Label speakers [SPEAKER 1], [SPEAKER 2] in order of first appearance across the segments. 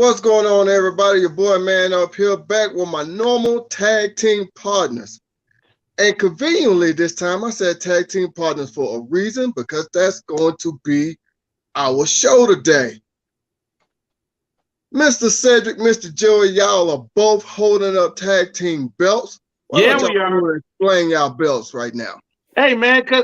[SPEAKER 1] What's going on, everybody? Your boy Man Up here, back with my normal tag team partners. And conveniently this time, I said tag team partners for a reason, because that's going to be our show today. Mr. Cedric, Mr. Joey, y'all are both holding up tag team belts. Why
[SPEAKER 2] Yeah,
[SPEAKER 1] don't
[SPEAKER 2] we are.
[SPEAKER 1] explain y'all belts right now?
[SPEAKER 2] Hey, man, cause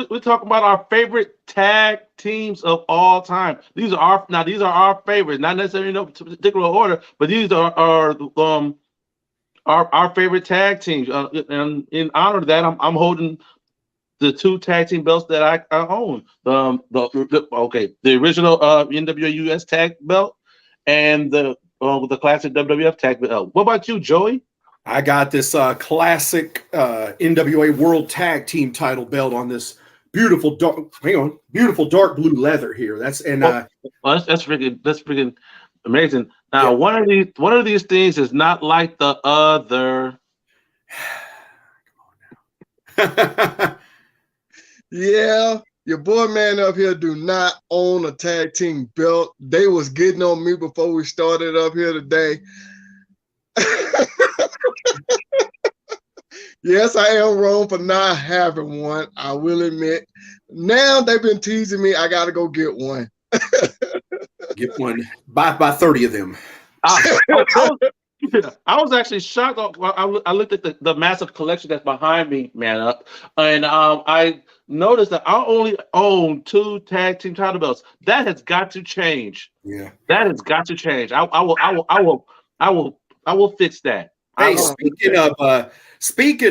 [SPEAKER 2] we talk about our favorite tag teams of all time. These are our favorites, not necessarily in no particular order, but these are our favorite tag teams. And in honor of that, I'm holding the two tag team belts that I own. The original NWA US tag belt and the classic WWF tag belt. What about you, Joey?
[SPEAKER 3] I got this classic NWA World Tag Team title belt on this beautiful dark blue leather here. That's
[SPEAKER 2] freaking amazing. Now,
[SPEAKER 3] yeah.
[SPEAKER 2] one of these things is not like the other.
[SPEAKER 3] Come on now.
[SPEAKER 1] Yeah, your boy Man Up here do not own a tag team belt. They was getting on me before we started up here today. Yes, I am wrong for not having one. I will admit. Now they've been teasing me. I got to go get one.
[SPEAKER 3] Get one. Buy 30 of them.
[SPEAKER 2] I was actually shocked. I looked at the massive collection that's behind me, Man Up, and I noticed that I only own 2 tag team title belts. That has got to change.
[SPEAKER 3] Yeah,
[SPEAKER 2] that has got to change. I will fix that.
[SPEAKER 3] Hey, speaking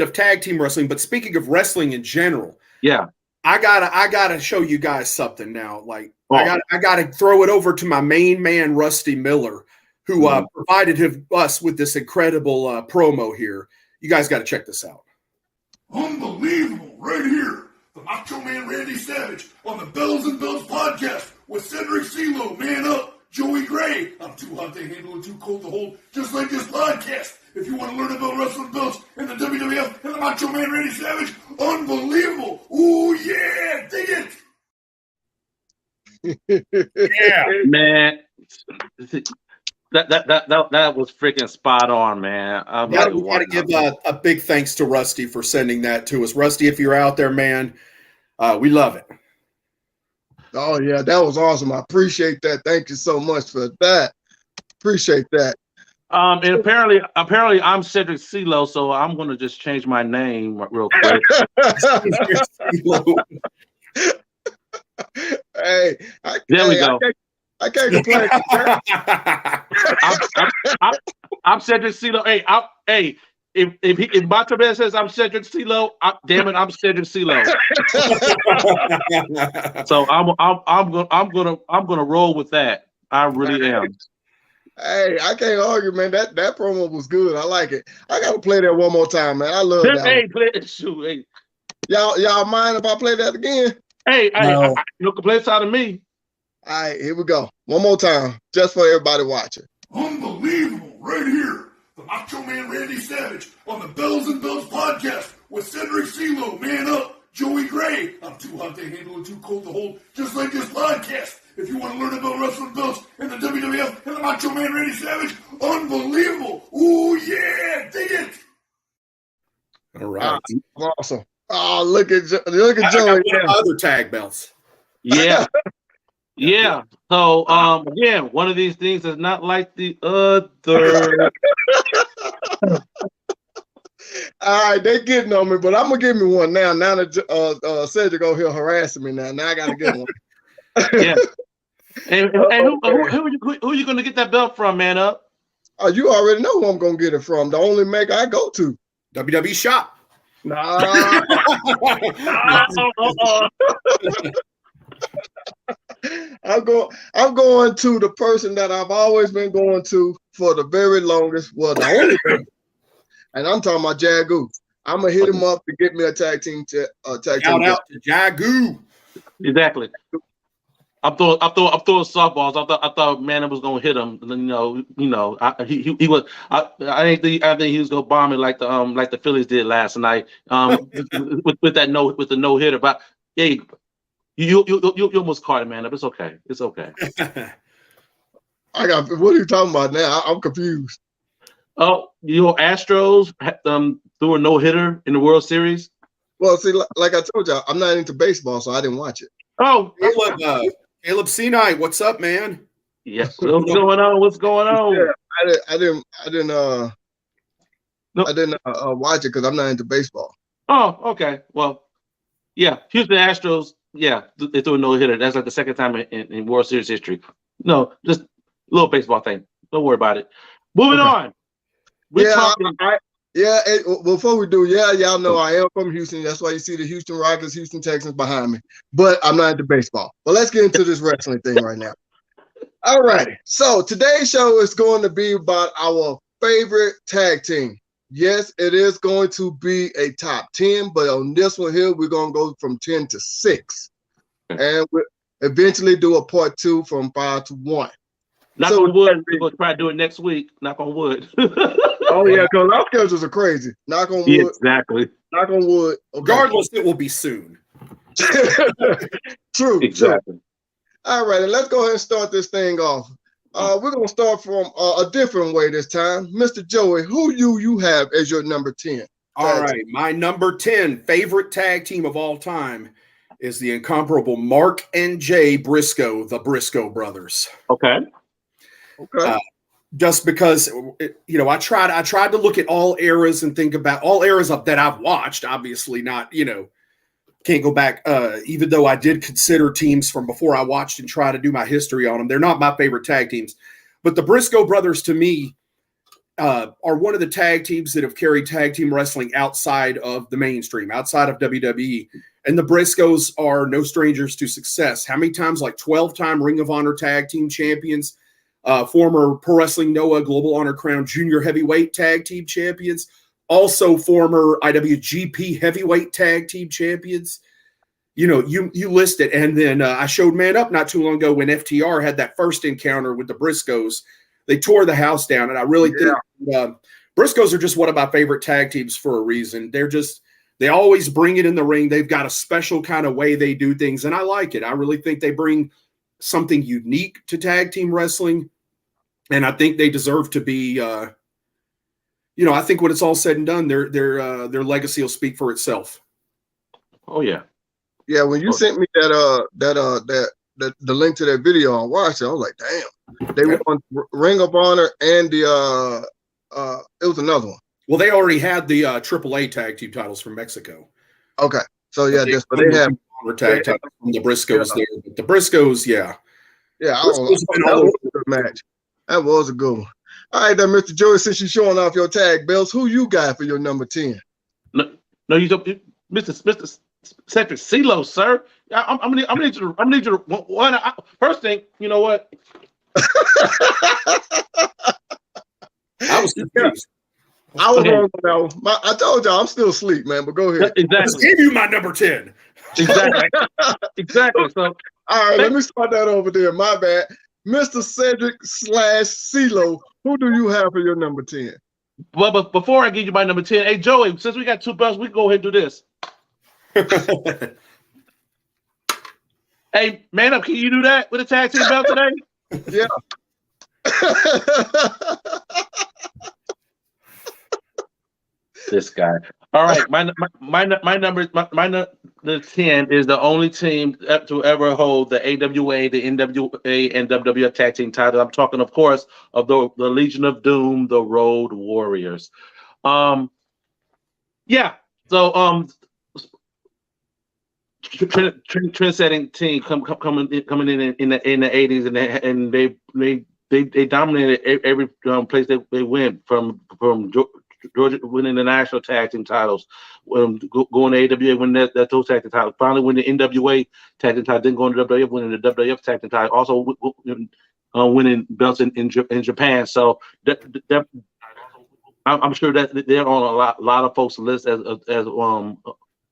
[SPEAKER 3] of tag team wrestling, but speaking of wrestling in general,
[SPEAKER 2] yeah,
[SPEAKER 3] I gotta show you guys something now. Like I gotta throw it over to my main man Rusty Miller, who provided us with this incredible promo here. You guys got to check this out.
[SPEAKER 4] Unbelievable, right here, the Macho Man Randy Savage on the Bells and Bells podcast with Cedric CeeLo, Man Up, Joey Gray. I'm too hot to handle and too cold to hold, just like this podcast. If you want to learn about wrestling belts and the WWF and the Macho Man Randy Savage, unbelievable. Ooh, yeah, dig
[SPEAKER 3] it. Yeah,
[SPEAKER 2] man. That was freaking spot on, man.
[SPEAKER 3] We got to give a big thanks to Rusty for sending that to us. Rusty, if you're out there, man, we love it.
[SPEAKER 1] Oh, yeah, that was awesome. I appreciate that. Thank you so much for that. Appreciate that.
[SPEAKER 2] And apparently I'm Cedric CeeLo, so I'm going to just change my name real quick.
[SPEAKER 1] Hey,
[SPEAKER 2] there we go.
[SPEAKER 1] I can't complain.
[SPEAKER 2] I'm Cedric CeeLo. Hey, if Macho Man says I'm Cedric CeeLo, damn it, I'm Cedric CeeLo. So I'm gonna roll with that. I really am.
[SPEAKER 1] Hey, I can't argue, man. That promo was good. I like it. I gotta play that one more time, man. I love that.
[SPEAKER 2] Hey, play it. Shoot, hey.
[SPEAKER 1] Y'all mind if I play that again?
[SPEAKER 2] Hey, no complaints out of me.
[SPEAKER 1] All right, here we go. One more time, just for everybody watching.
[SPEAKER 4] Unbelievable, right here, the Macho Man Randy Savage on the Bells and Bells podcast with Cedric CeeLo, Man Up, Joey Gray. I'm too hot to handle and too cold to hold, just like this podcast. If you want to learn about wrestling belts and the WWF and the Macho Man Randy Savage, unbelievable. Ooh, yeah, dig it.
[SPEAKER 3] All right.
[SPEAKER 1] Awesome. Oh, look at Joey.
[SPEAKER 3] Other tag belts.
[SPEAKER 2] Yeah. Yeah. So again, one of these things is not like the other.
[SPEAKER 1] All right, they getting on me, but I'm gonna give me one now. Now that Cedric over here harassing me now I gotta get one.
[SPEAKER 2] Yeah. And who are you gonna get that belt from, Man Up?
[SPEAKER 1] Oh, you already know who I'm gonna get it from. The only maker I go to.
[SPEAKER 3] WWE Shop.
[SPEAKER 1] Nah. I'm going to the person that I've always been going to for the very longest. Well, the only person. And I'm talking about Jagu. I'm gonna hit him up to get me a tag team. Shout
[SPEAKER 3] out to Jagu.
[SPEAKER 2] Exactly. I'm throwing softballs. I thought Man was gonna hit him. You know. He was. I think he was gonna bomb it like the Phillies did last night. With the no hitter. But hey, you almost caught it, Man. It's okay. It's okay.
[SPEAKER 1] What are you talking about now? I'm confused.
[SPEAKER 2] Oh, Astros threw a no-hitter in the World Series.
[SPEAKER 1] Well, see, like I told y'all, I'm not into baseball, so I didn't watch it.
[SPEAKER 2] Oh,
[SPEAKER 3] Caleb Senite, what's up, man?
[SPEAKER 2] Yes. What's going on? What's going on?
[SPEAKER 1] Yeah, I didn't watch it because I'm not into baseball.
[SPEAKER 2] Oh, okay. Well, yeah, Houston Astros. Yeah, they threw a no-hitter. That's like the second time in World Series history. No, just a little baseball thing. Don't worry about it. Moving on. We're talking.
[SPEAKER 1] Before we do, y'all know I am from Houston. That's why you see the Houston Rockets, Houston Texans behind me. But I'm not into baseball. But let's get into this wrestling thing right now. All righty. So today's show is going to be about our favorite tag team. Yes, it is going to be a top 10, but on this one here, we're going to go from 10 to 6. And we'll eventually do a part 2 from 5 to 1.
[SPEAKER 2] Knock on wood. We're going to try to do it next week. Knock on wood.
[SPEAKER 1] Oh, yeah, because our schedules are crazy. Knock on wood.
[SPEAKER 2] Yeah, exactly.
[SPEAKER 1] Knock on wood. Okay.
[SPEAKER 3] Regardless, it will be soon.
[SPEAKER 1] True.
[SPEAKER 2] Exactly.
[SPEAKER 1] True. All right, and let's go ahead and start this thing off. We're going to start from a different way this time. Mr. Joey, who you have as your number 10?
[SPEAKER 3] All right, my number 10 favorite tag team of all time is the incomparable Mark and Jay Briscoe, the Briscoe brothers.
[SPEAKER 2] Okay.
[SPEAKER 3] Just because, I tried to look at all eras and think about all eras that I've watched. Obviously, not can't go back. Even though I did consider teams from before I watched and try to do my history on them, they're not my favorite tag teams. But the Briscoe brothers, to me, are one of the tag teams that have carried tag team wrestling outside of the mainstream, outside of WWE. And the Briscoes are no strangers to success. How many times? Like 12-time Ring of Honor tag team champions, former Pro Wrestling Noah Global Honor Crown Junior Heavyweight tag team champions, also former IWGP Heavyweight tag team champions. You list it. And then I showed Man Up not too long ago when FTR had that first encounter with the Briscoes. They tore the house down. And I really think Briscoes are just one of my favorite tag teams for a reason. They always bring it in the ring. They've got a special kind of way they do things, and I like it. I really think they bring something unique to tag team wrestling, and I think they deserve to be. I think when it's all said and done, their legacy will speak for itself.
[SPEAKER 2] Oh yeah,
[SPEAKER 1] yeah. When you sent me the link to that video, I watched it. I was like, damn, they won Ring of Honor and the it was another one.
[SPEAKER 3] Well, they already had the AAA tag team titles from Mexico.
[SPEAKER 1] Okay, so yeah, but they have
[SPEAKER 3] tag titles from the Briscoes there. But the Briscoes, yeah,
[SPEAKER 1] that was a good match. That was a good one. All right, then, Mr. Joey, since you're showing off your tag belts, who you got for your number 10?
[SPEAKER 2] No, you don't, Mr. Cedric CeeLo, sir. I'm gonna need you to first thing. You know what?
[SPEAKER 3] I was confused.
[SPEAKER 1] I was wrong on that one. I told y'all I'm still asleep, man. But go ahead.
[SPEAKER 2] Exactly.
[SPEAKER 3] I just gave you my number 10.
[SPEAKER 2] Exactly. Exactly. So,
[SPEAKER 1] all right, let me start that over there. My bad, Mr. Cedric /CeeLo. Who do you have for your number 10?
[SPEAKER 2] Well, but before I give you my number 10, hey Joey, since we got 2 belts, we can go ahead and do this. Hey, Man Up, can you do that with a tag team belt today?
[SPEAKER 1] Yeah.
[SPEAKER 2] This guy. All right, my number 10 is the only team to ever hold the AWA, the NWA, and WWF tag team title. I'm talking, of course, of the Legion of Doom, the Road Warriors. Trend-setting team coming in the 80s, and they dominated every place they went from Georgia winning the national tag team titles, going to AWA, winning those tag team titles. Finally, winning the NWA tag team title, then going to WWF, winning the WWF tag team title. Also winning belts in Japan. So I'm sure that they're on a lot of folks' list as one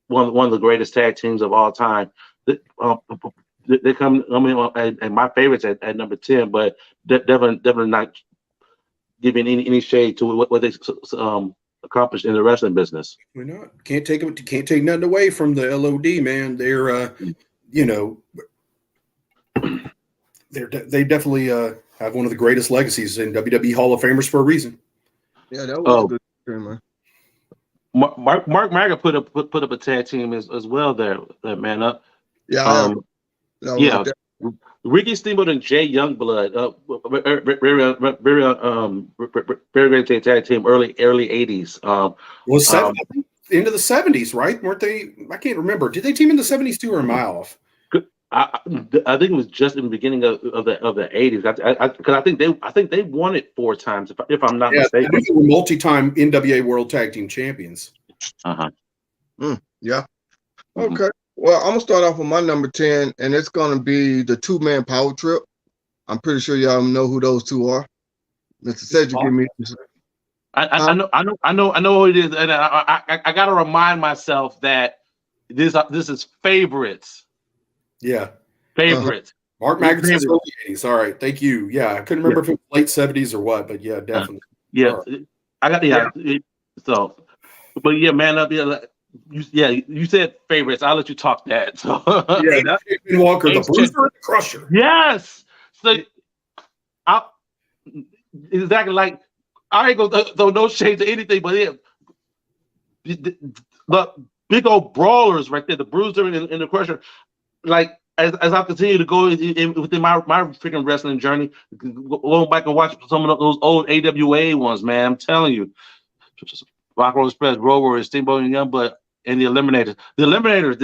[SPEAKER 2] of the greatest tag teams of all time. They come. I mean, and my favorites at number 10, but definitely not giving any shade to what they accomplished in the wrestling business.
[SPEAKER 3] We're not. Can't take nothing away from the LOD, man. They're they definitely Have one of the greatest legacies in WWE Hall of Famers for a reason.
[SPEAKER 1] Yeah, that was
[SPEAKER 2] Oh.
[SPEAKER 1] a good team, man.
[SPEAKER 2] Mark Margaret put up a tag team as well there, that man up.
[SPEAKER 1] Yeah, I
[SPEAKER 2] Um,
[SPEAKER 1] that was
[SPEAKER 2] yeah,
[SPEAKER 1] a de-
[SPEAKER 2] Ricky Steamboat and Jay Youngblood, very great tag team, early 80s.
[SPEAKER 3] Was I think into the 70s, right? Weren't they? I can't remember. Did they team in the 70s too, or am I off?
[SPEAKER 2] I think it was just in the beginning of the 80s. Because I think they won it 4 times, if I'm not mistaken.
[SPEAKER 3] They were multi-time NWA World Tag Team Champions.
[SPEAKER 2] Uh-huh.
[SPEAKER 1] Yeah.
[SPEAKER 2] Mhm.
[SPEAKER 1] Okay. Well, I'm gonna start off with my number 10, and it's gonna be the 2-man Power Trip. I'm pretty sure y'all know who those two are. Mr. Cedric, give me.
[SPEAKER 2] I know who it is, and I gotta remind myself that this is favorites.
[SPEAKER 3] Yeah.
[SPEAKER 2] Favorites.
[SPEAKER 3] Mark Maggotson's early 80s. All right. Thank you. Yeah. I couldn't remember if it was late 70s or what, but yeah, definitely.
[SPEAKER 2] Yeah. I got so, but yeah, man up. You said favorites. I'll let you talk that. So
[SPEAKER 3] Yeah, Shane Walker, the Bruiser and the Crusher.
[SPEAKER 2] yes. So exactly like I ain't gonna throw no shade to anything, but yeah, the big old brawlers right there, the Bruiser and the Crusher. Like as I continue to go within my freaking wrestling journey, going back and watch some of those old AWA ones, man. I'm telling you, Rock Road Express, Road Warriors, Steamboat and Youngblood, and the Eliminators. The Eliminators,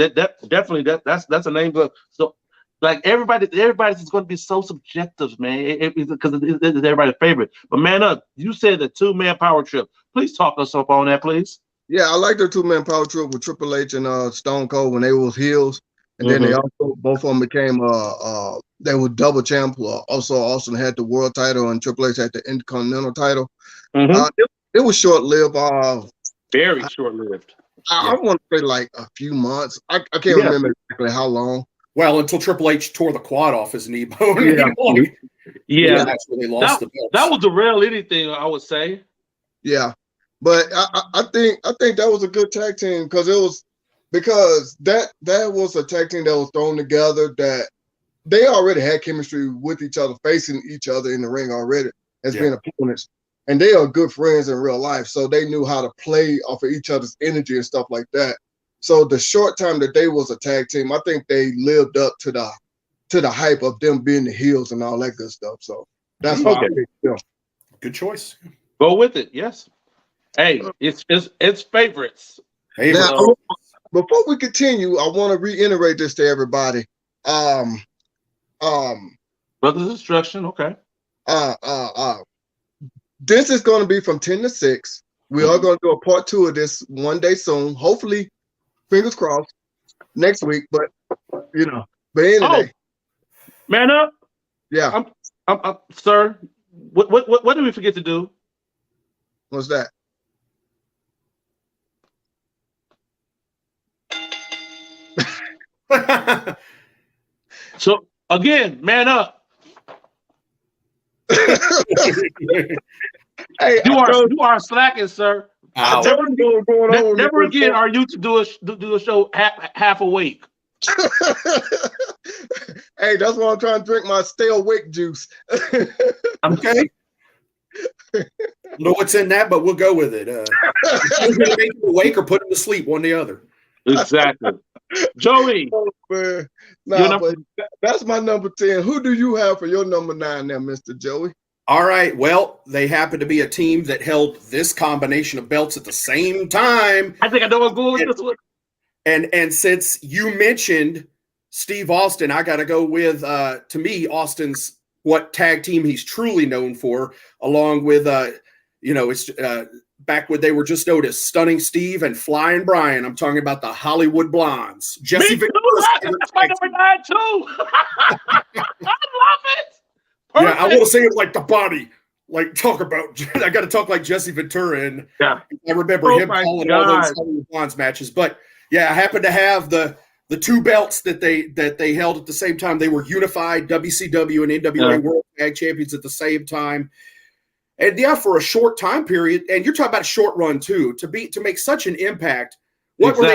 [SPEAKER 2] definitely that's a name. So like everybody's going to be so subjective, man, because it's everybody's favorite. But man up, you said the 2-man Power Trip. Please talk us up on that, please.
[SPEAKER 1] Yeah, I like their 2-man Power Trip with Triple H and Stone Cold when they was heels, and then they also both of them became they were double champ. Also, Austin had the world title and Triple H had the Intercontinental title. It was short lived.
[SPEAKER 2] Very short lived.
[SPEAKER 1] I want to say like a few months. I can't remember exactly how long.
[SPEAKER 3] Well, until Triple H tore the quad off his knee bone.
[SPEAKER 2] Yeah.
[SPEAKER 3] That's when they lost the belts.
[SPEAKER 2] That was the real anything, I would say.
[SPEAKER 1] Yeah, but I think that was a good tag team because that was a tag team that was thrown together that they already had chemistry with each other, facing each other in the ring already as being opponents. And they are good friends in real life, so they knew how to play off of each other's energy and stuff like that. So the short time that they was a tag team, I think they lived up to the hype of them being the heels and all that good stuff. So that's why I picked them.
[SPEAKER 3] Good choice.
[SPEAKER 2] Go with it. Yes. Hey, it's favorites.
[SPEAKER 3] Hey,
[SPEAKER 1] now, before we continue, I want to reiterate this to everybody.
[SPEAKER 2] Brothers Instruction. Okay.
[SPEAKER 1] This is going to be from 10 to 6. We are going to do a part 2 of this one day soon. Hopefully, fingers crossed, next week. But anyway.
[SPEAKER 2] Man up.
[SPEAKER 1] Yeah.
[SPEAKER 2] I'm sir. What did we forget to do?
[SPEAKER 1] What's that?
[SPEAKER 2] So again, man up.
[SPEAKER 1] Hey,
[SPEAKER 2] you are slacking, sir. Never again are you to do a show half awake.
[SPEAKER 1] Hey, that's why I'm trying to drink my stay awake juice.
[SPEAKER 3] Okay. Don't know what's in that, but we'll go with it. We're going to make him awake or put him to sleep, one or the other.
[SPEAKER 2] Exactly. Joey.
[SPEAKER 1] Oh, man. But that's my number 10. Who do you have for your number 9 there, Mr. Joey?
[SPEAKER 3] All right. Well, they happen to be a team that held this combination of belts at the same time.
[SPEAKER 2] I think I know what's going with this one.
[SPEAKER 3] And since you mentioned Steve Austin, I got to go with, to me, Austin's what tag team he's truly known for, along with, it's back when they were just known as Stunning Steve and Flying Brian. I'm talking about the Hollywood Blondes. Jesse Ventura.
[SPEAKER 2] That's my number 9 too. I love it.
[SPEAKER 3] Perfect. Yeah, I want to say it like the body. Like talk about. I got to talk like Jesse Ventura, and I remember him calling all those Hollywood Blondes matches. But yeah, I happen to have the 2 belts that they held at the same time. They were unified WCW and NWA World Tag Champions at the same time. And yeah, for a short time period, and you're talking about a short run too, to make such an impact. What were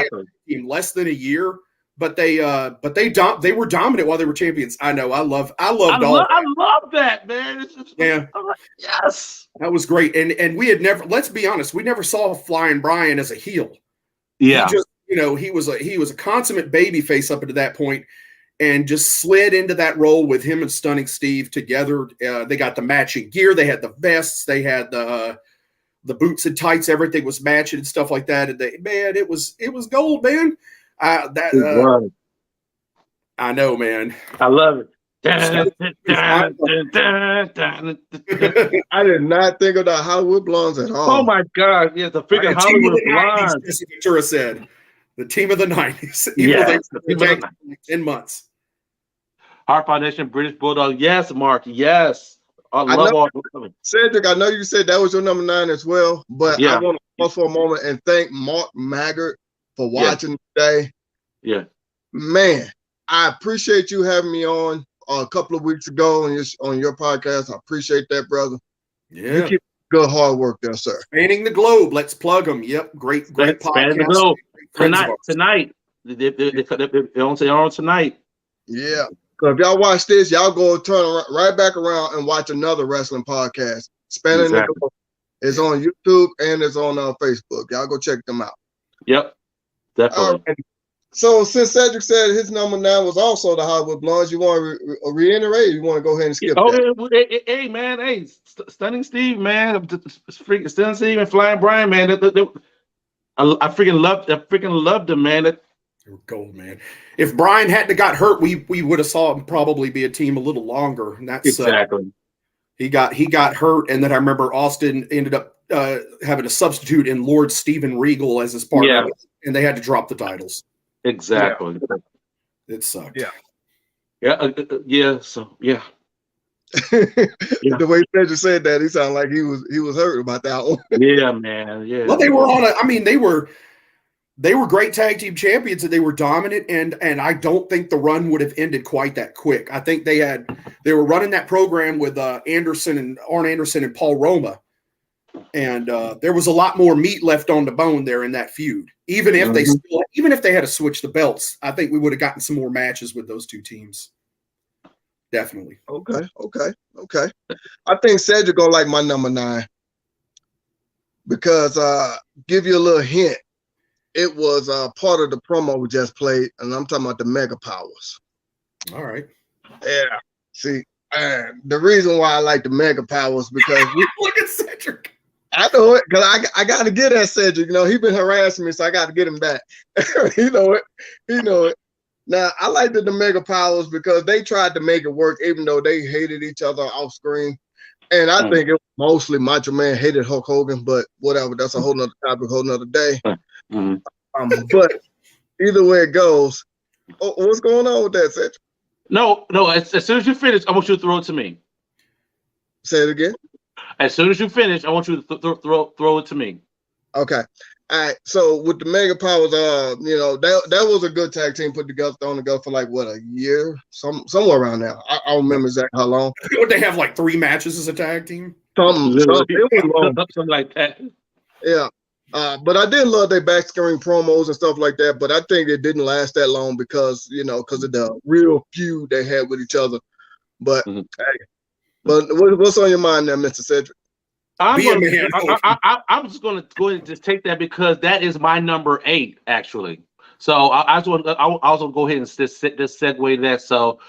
[SPEAKER 3] they? Less than a year. but they were dominant while they were champions. I know. I loved all that.
[SPEAKER 2] I love that, man.
[SPEAKER 3] Yeah.
[SPEAKER 2] Yes.
[SPEAKER 3] That was great. And we had never, let's be honest, we never saw Flying Brian as a heel.
[SPEAKER 2] Yeah.
[SPEAKER 3] He just, he was a consummate baby face up until that point, and just slid into that role with him and Stunning Steve together. They got the matching gear. They had the vests. They had the boots and tights. Everything was matching and stuff like that. And it was gold, man. I know, man.
[SPEAKER 2] I love it.
[SPEAKER 1] I did not think of the Hollywood Blondes at all.
[SPEAKER 2] Oh my God! Yeah, the freaking Hollywood Blondes.
[SPEAKER 3] Jesse Ventura said, "The team of the '90s."
[SPEAKER 2] Yeah,
[SPEAKER 3] 10 months.
[SPEAKER 2] Heart Foundation, British Bulldog. Yes, Mark. Yes, I love all.
[SPEAKER 1] Cedric, I know you said that was your number 9 as well, but I want to pause for a moment and thank Mark Maggart for watching today.
[SPEAKER 2] Yeah,
[SPEAKER 3] man, I appreciate you having me on a couple of weeks ago on your podcast. I appreciate that, brother.
[SPEAKER 1] Yeah.
[SPEAKER 3] You keep good hard work there, sir.
[SPEAKER 1] Spanning the Globe. Let's plug them. Yep. Great podcast.
[SPEAKER 2] Spanning the Globe. Tonight. They're on tonight.
[SPEAKER 3] Yeah. So if y'all watch this, y'all go turn right back around and watch another wrestling podcast. Spanning the Globe. It's on YouTube and it's on Facebook. Y'all go check them out.
[SPEAKER 2] Yep. Definitely.
[SPEAKER 3] Right. So since Cedric said his number 9 was also the Hollywood Blondes, you want to reiterate? Or you want to go ahead and skip that?
[SPEAKER 2] Hey, man, Stunning Steve, man, freaking Stunning Steve and Flying Brian, man. I freaking loved them, man.
[SPEAKER 1] They were gold, man. If Brian hadn't got hurt, we would have saw him probably be a team a little longer. And that's
[SPEAKER 2] exactly.
[SPEAKER 1] He got hurt, and then I remember Austin ended up having a substitute in Lord Steven Regal as his partner, and they had to drop the titles.
[SPEAKER 2] Exactly.
[SPEAKER 1] Yeah. It sucked.
[SPEAKER 2] Yeah. So yeah.
[SPEAKER 3] The way Cedric said that, he sounded like he was hurt about that one.
[SPEAKER 2] Yeah, man. Yeah.
[SPEAKER 1] Well, they were they were great tag team champions, and they were dominant. And I don't think the run would have ended quite that quick. I think they were running that program with Arn Anderson and Paul Roma. And there was a lot more meat left on the bone there in that feud. Even if they had to switch the belts, I think we would have gotten some more matches with those two teams. Definitely.
[SPEAKER 3] Okay. I think Cedric gonna like my number 9 because give you a little hint. It was part of the promo we just played, and I'm talking about the Mega Powers.
[SPEAKER 1] All right.
[SPEAKER 3] Yeah. See, the reason why I like the Mega Powers because
[SPEAKER 1] look at Cedric.
[SPEAKER 3] I know it because I got to get at Cedric. He been harassing me, so I got to get him back. He know it. Now, I like the Mega Powers because they tried to make it work, even though they hated each other off screen. And I think it was mostly Macho Man hated Hulk Hogan, but whatever. That's a whole nother topic, whole nother day. But either way it goes, what's going on with that, Cedric?
[SPEAKER 2] No. As soon as you finish, I want you to throw it to me.
[SPEAKER 3] Say it again.
[SPEAKER 2] As soon as you finish, I want you to throw it to me.
[SPEAKER 3] Okay. All right. So with the Mega Powers, that was a good tag team thrown together for like what, a year, somewhere around there. I don't remember exactly how long.
[SPEAKER 1] Would they have like 3 matches as a tag team?
[SPEAKER 3] Something
[SPEAKER 2] like that.
[SPEAKER 3] Yeah. But I did love their back-screen promos and stuff like that. But I think it didn't last that long because of the real feud they had with each other. But but what's on your mind there, Mr. Cedric?
[SPEAKER 2] I'm just going to go ahead and just take that because that is my number 8, actually. So I also go ahead and just segue that. So,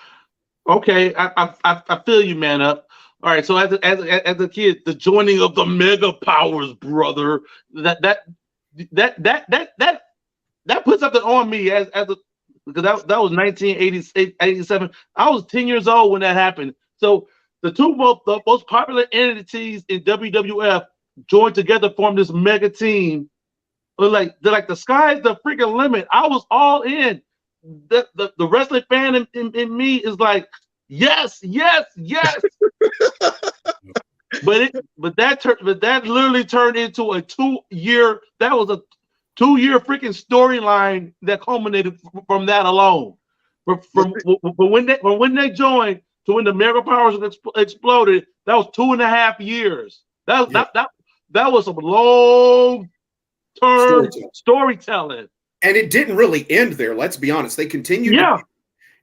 [SPEAKER 2] okay, I feel you, man up. All right, so as a kid, the joining of the Mega Powers, brother, that puts something on me because that was 1987. I was 10 years old when that happened. So the most popular entities in WWF joined together, formed this mega team. They're like the sky's the freaking limit. I was all in. The wrestling fan in me is like, yes. but that literally turned into a 2-year. That was a 2-year freaking storyline that culminated from that alone. From when they joined to when the Mega Powers exploded, that was 2.5 years. That was some long-term storytelling.
[SPEAKER 3] And it didn't really end there. Let's be honest. They continued.
[SPEAKER 2] Yeah.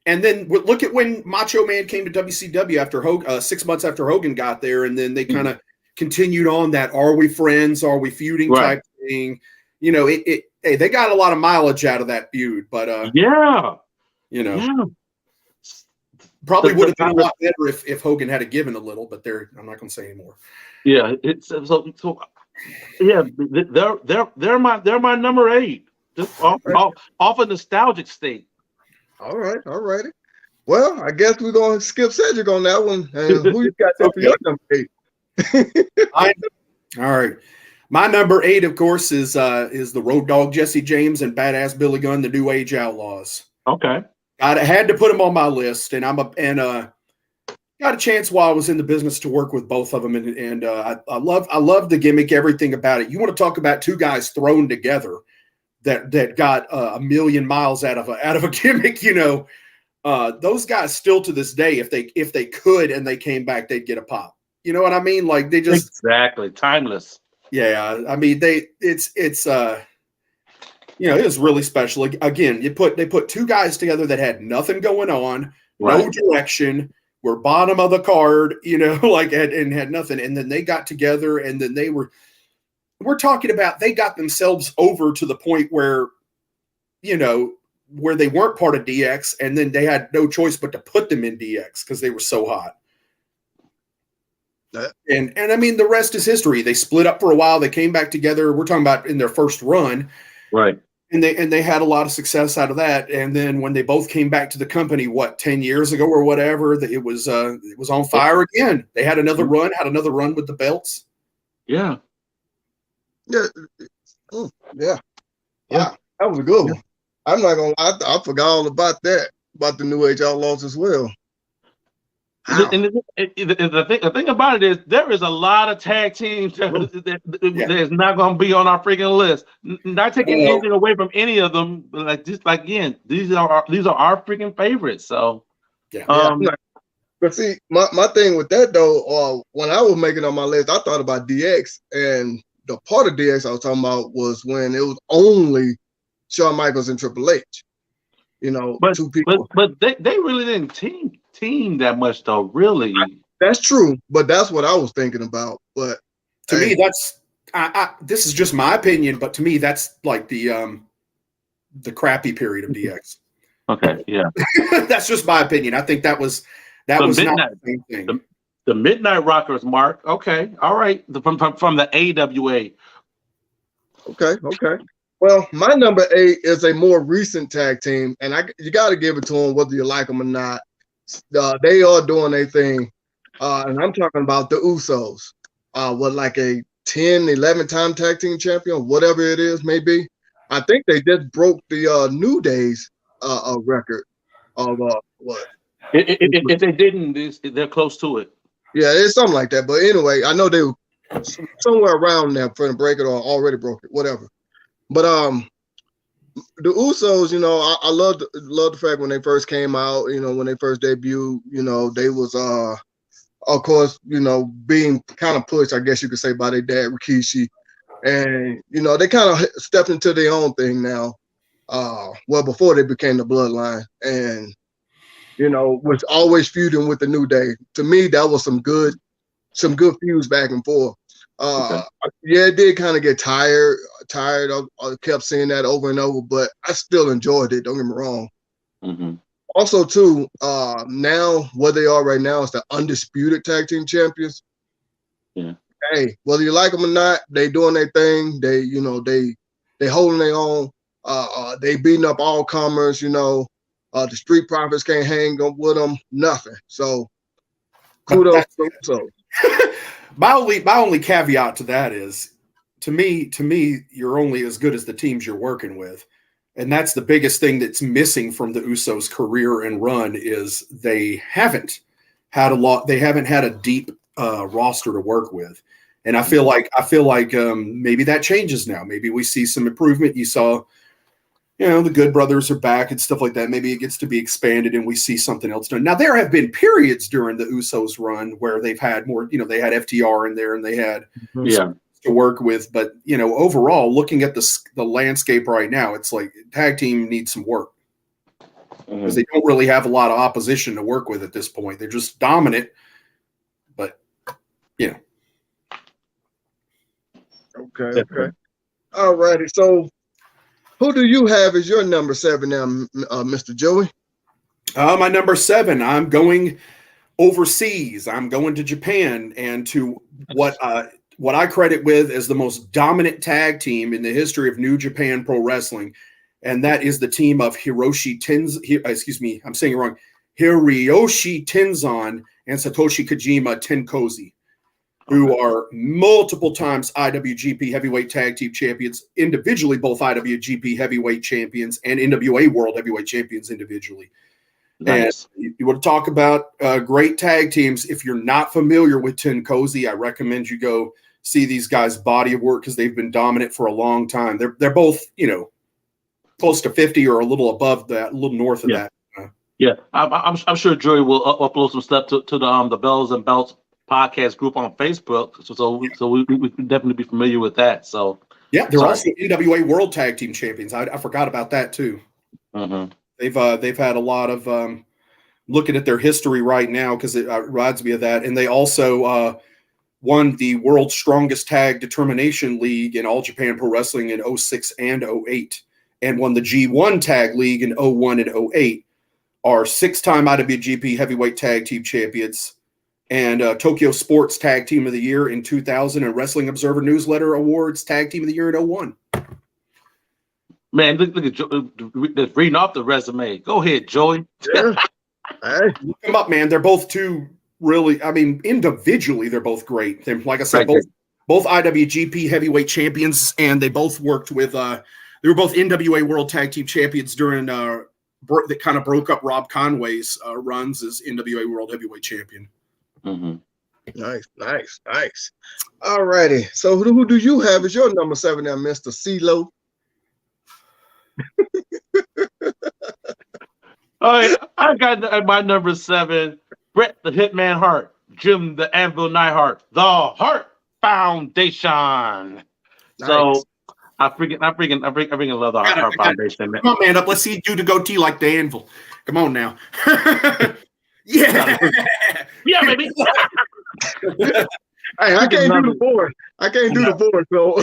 [SPEAKER 3] And then look at when Macho Man came to WCW after 6 months after Hogan got there, and then they kind of continued on that "Are we friends? Are we feuding?"
[SPEAKER 2] Right.
[SPEAKER 3] type thing. You know, hey, they got a lot of mileage out of that feud, but you know, probably would have been a lot better if Hogan had given a little. But I'm not going to say anymore.
[SPEAKER 2] Yeah, it's so. Yeah, they're my number 8, just off a nostalgic state.
[SPEAKER 1] All righty. Well, I guess we're gonna skip Cedric on that one. And who you got there for your number 8?
[SPEAKER 3] All right. My number 8, of course, is the Road Dogg Jesse James and Badass Billy Gunn, the New Age Outlaws.
[SPEAKER 2] Okay.
[SPEAKER 3] I had to put them on my list, and got a chance while I was in the business to work with both of them, and I love the gimmick, everything about it. You want to talk about two guys thrown together that got a million miles out of a gimmick, you know. Those guys still to this day, if they could and they came back, they'd get a pop. You know what I mean? Like they just
[SPEAKER 2] exactly timeless.
[SPEAKER 3] Yeah, I mean it's you know, it was really special. Again, they put two guys together that had nothing going on, right. No direction, were bottom of the card, you know, like and had nothing, and then they got together, and then we're talking about they got themselves over to the point where, you know, where they weren't part of DX, and then they had no choice but to put them in DX because they were so hot. And I mean, the rest is history. They split up for a while. They came back together. We're talking about in their first run.
[SPEAKER 2] Right.
[SPEAKER 3] And they had a lot of success out of that. And then when they both came back to the company, 10 years ago or whatever, it was on fire again. They had another run with the belts.
[SPEAKER 2] Yeah.
[SPEAKER 1] Yeah. Yeah. That was a good one. I'm not gonna lie, I forgot all about that, about the New Age Outlaws as well.
[SPEAKER 2] Wow. And the thing about it is there is a lot of tag teams that is not going to be on our freaking list. Not taking anything away from any of them, but these are our freaking favorites. So
[SPEAKER 1] but see, my thing with that though, when I was making on my list, I thought about DX, and the part of DX I was talking about was when it was only Shawn Michaels and Triple H. You know, two people.
[SPEAKER 2] But they really didn't team that much though, really.
[SPEAKER 1] That's true, but that's what I was thinking about. But
[SPEAKER 3] to me, that's this is just my opinion, but to me, that's like the crappy period of DX.
[SPEAKER 2] Okay, yeah.
[SPEAKER 3] That's just my opinion. I think that was not the same thing.
[SPEAKER 2] The Midnight Rockers, Mark. Okay, all right. From the AWA.
[SPEAKER 1] Okay. Well, my number 8 is a more recent tag team, and you got to give it to them whether you like them or not. They are doing their thing, and I'm talking about the Usos. Like a 10, 11-time tag team champion, whatever it is, maybe. I think they just broke the New Day's record of what?
[SPEAKER 2] If they didn't, they're close to it.
[SPEAKER 1] Yeah, it's something like that. But anyway, I know they were somewhere around there for the break it or already broke it, whatever. But the Usos, you know, I love the fact when they first came out, you know, when they first debuted, you know, they was of course, you know, being kind of pushed, I guess you could say, by their dad Rikishi, and you know, they kind of stepped into their own thing now. Before they became the Bloodline, and you know, was always feuding with the New Day. To me, that was some good feuds back and forth. Yeah, it did kind of get tired. I kept seeing that over and over, but I still enjoyed it. Don't get me wrong.
[SPEAKER 2] Mm-hmm.
[SPEAKER 1] Also, too, now where they are right now is the undisputed tag team champions.
[SPEAKER 2] Yeah.
[SPEAKER 1] Hey, whether you like them or not, they doing their thing. They, you know, they holding their own. They beating up all comers. You know, the Street Profits can't hang with them. Nothing. So kudos to them.
[SPEAKER 3] My only caveat to that is, to me, you're only as good as the teams you're working with. And that's the biggest thing that's missing from the Usos' career and run is they haven't had a deep roster to work with. And I feel like maybe that changes now. Maybe we see some improvement. You saw, you know, the Good Brothers are back and stuff like that. Maybe it gets to be expanded and we see something else done. Now, there have been periods during the Usos run where they've had more, you know, they had FTR in there and they had to work with. But overall, looking at the landscape right now, it's like tag team needs some work because they don't really have a lot of opposition to work with at this point. They're just dominant, but
[SPEAKER 1] Okay. All righty. So, who do you have as your number 7 now, Mr. Joey?
[SPEAKER 3] My number 7. I'm going overseas. I'm going to Japan and to what I credit with as the most dominant tag team in the history of New Japan Pro Wrestling, and that is the team of Hiroshi Tenzan and Satoshi Kojima Tenkozy, who are multiple times IWGP Heavyweight Tag Team Champions, individually both IWGP Heavyweight Champions and NWA World Heavyweight Champions individually. Nice. And you want to talk about great tag teams. If you're not familiar with Tenkozy, I recommend you go see these guys' body of work because they've been dominant for a long time. They're both, close to 50 or a little above that, a little north of that.
[SPEAKER 2] Yeah, I'm sure Joey will upload some stuff to the Bells and Belts podcast group on Facebook, so we can definitely be familiar with that. So
[SPEAKER 3] yeah, they're also NWA World Tag Team Champions. I forgot about that too.
[SPEAKER 2] Mm-hmm.
[SPEAKER 3] They've had a lot of looking at their history right now because it reminds me of that, and they also won the World's Strongest Tag Determination League in All Japan Pro Wrestling in 06 and 08, and won the G1 Tag League in 01 and 08. Are 6-time IWGP Heavyweight Tag Team Champions and Tokyo Sports Tag Team of the Year in 2000 and Wrestling Observer Newsletter Awards Tag Team of the Year in 01.
[SPEAKER 2] Man, look at Joe, reading off the resume. Go ahead, Joey.
[SPEAKER 1] Yeah. Hey.
[SPEAKER 3] Look them up, man. They're both two really, individually, they're both great. They're, like I said, both IWGP Heavyweight Champions, and they both worked with, they were both NWA World Tag Team Champions during that kind of broke up Rob Conway's runs as NWA World Heavyweight Champion.
[SPEAKER 2] Mm-hmm.
[SPEAKER 1] Nice. All righty. So who do you have as your number 7 now, Mr. CeeLo?
[SPEAKER 2] All right, I got my number 7, Bret the Hitman Hart, Jim the Anvil Neidhart, the Hart Foundation. Nice. So I freaking love the Hart Foundation. Man.
[SPEAKER 3] Come on, man, up. Let's see you do the goatee like the Anvil. Come on now. Yeah,
[SPEAKER 2] baby.
[SPEAKER 1] Hey, I can't do the board. So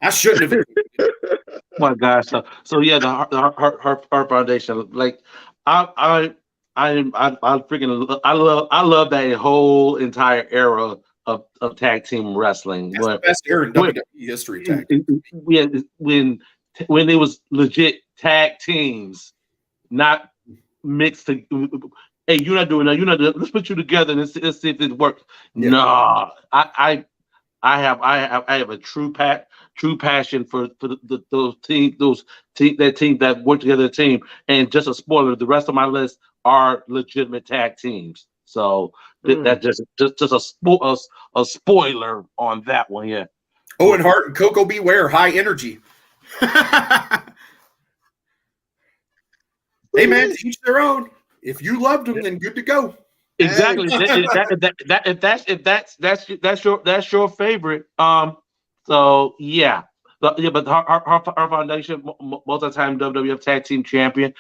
[SPEAKER 3] I shouldn't have.
[SPEAKER 2] Oh my gosh! So yeah, the Hart Foundation. Like I love that whole entire era of tag team wrestling.
[SPEAKER 3] That's the best era in WWE history. Tag team.
[SPEAKER 2] When it was legit tag teams, not mixed. Hey, you're not doing that. You're not. Let's put you together and let's see if it works. Yeah. No, I have a true passion for those team that work together team. And just a spoiler, the rest of my list are legitimate tag teams. So that just a spoiler on that one. Yeah.
[SPEAKER 3] Owen Hart and Coco Beware, high energy. Hey man, each their own. If you loved them, then good to go.
[SPEAKER 2] Exactly. If that's your favorite. So yeah. But our foundation, multi-time WWF Tag Team Champion,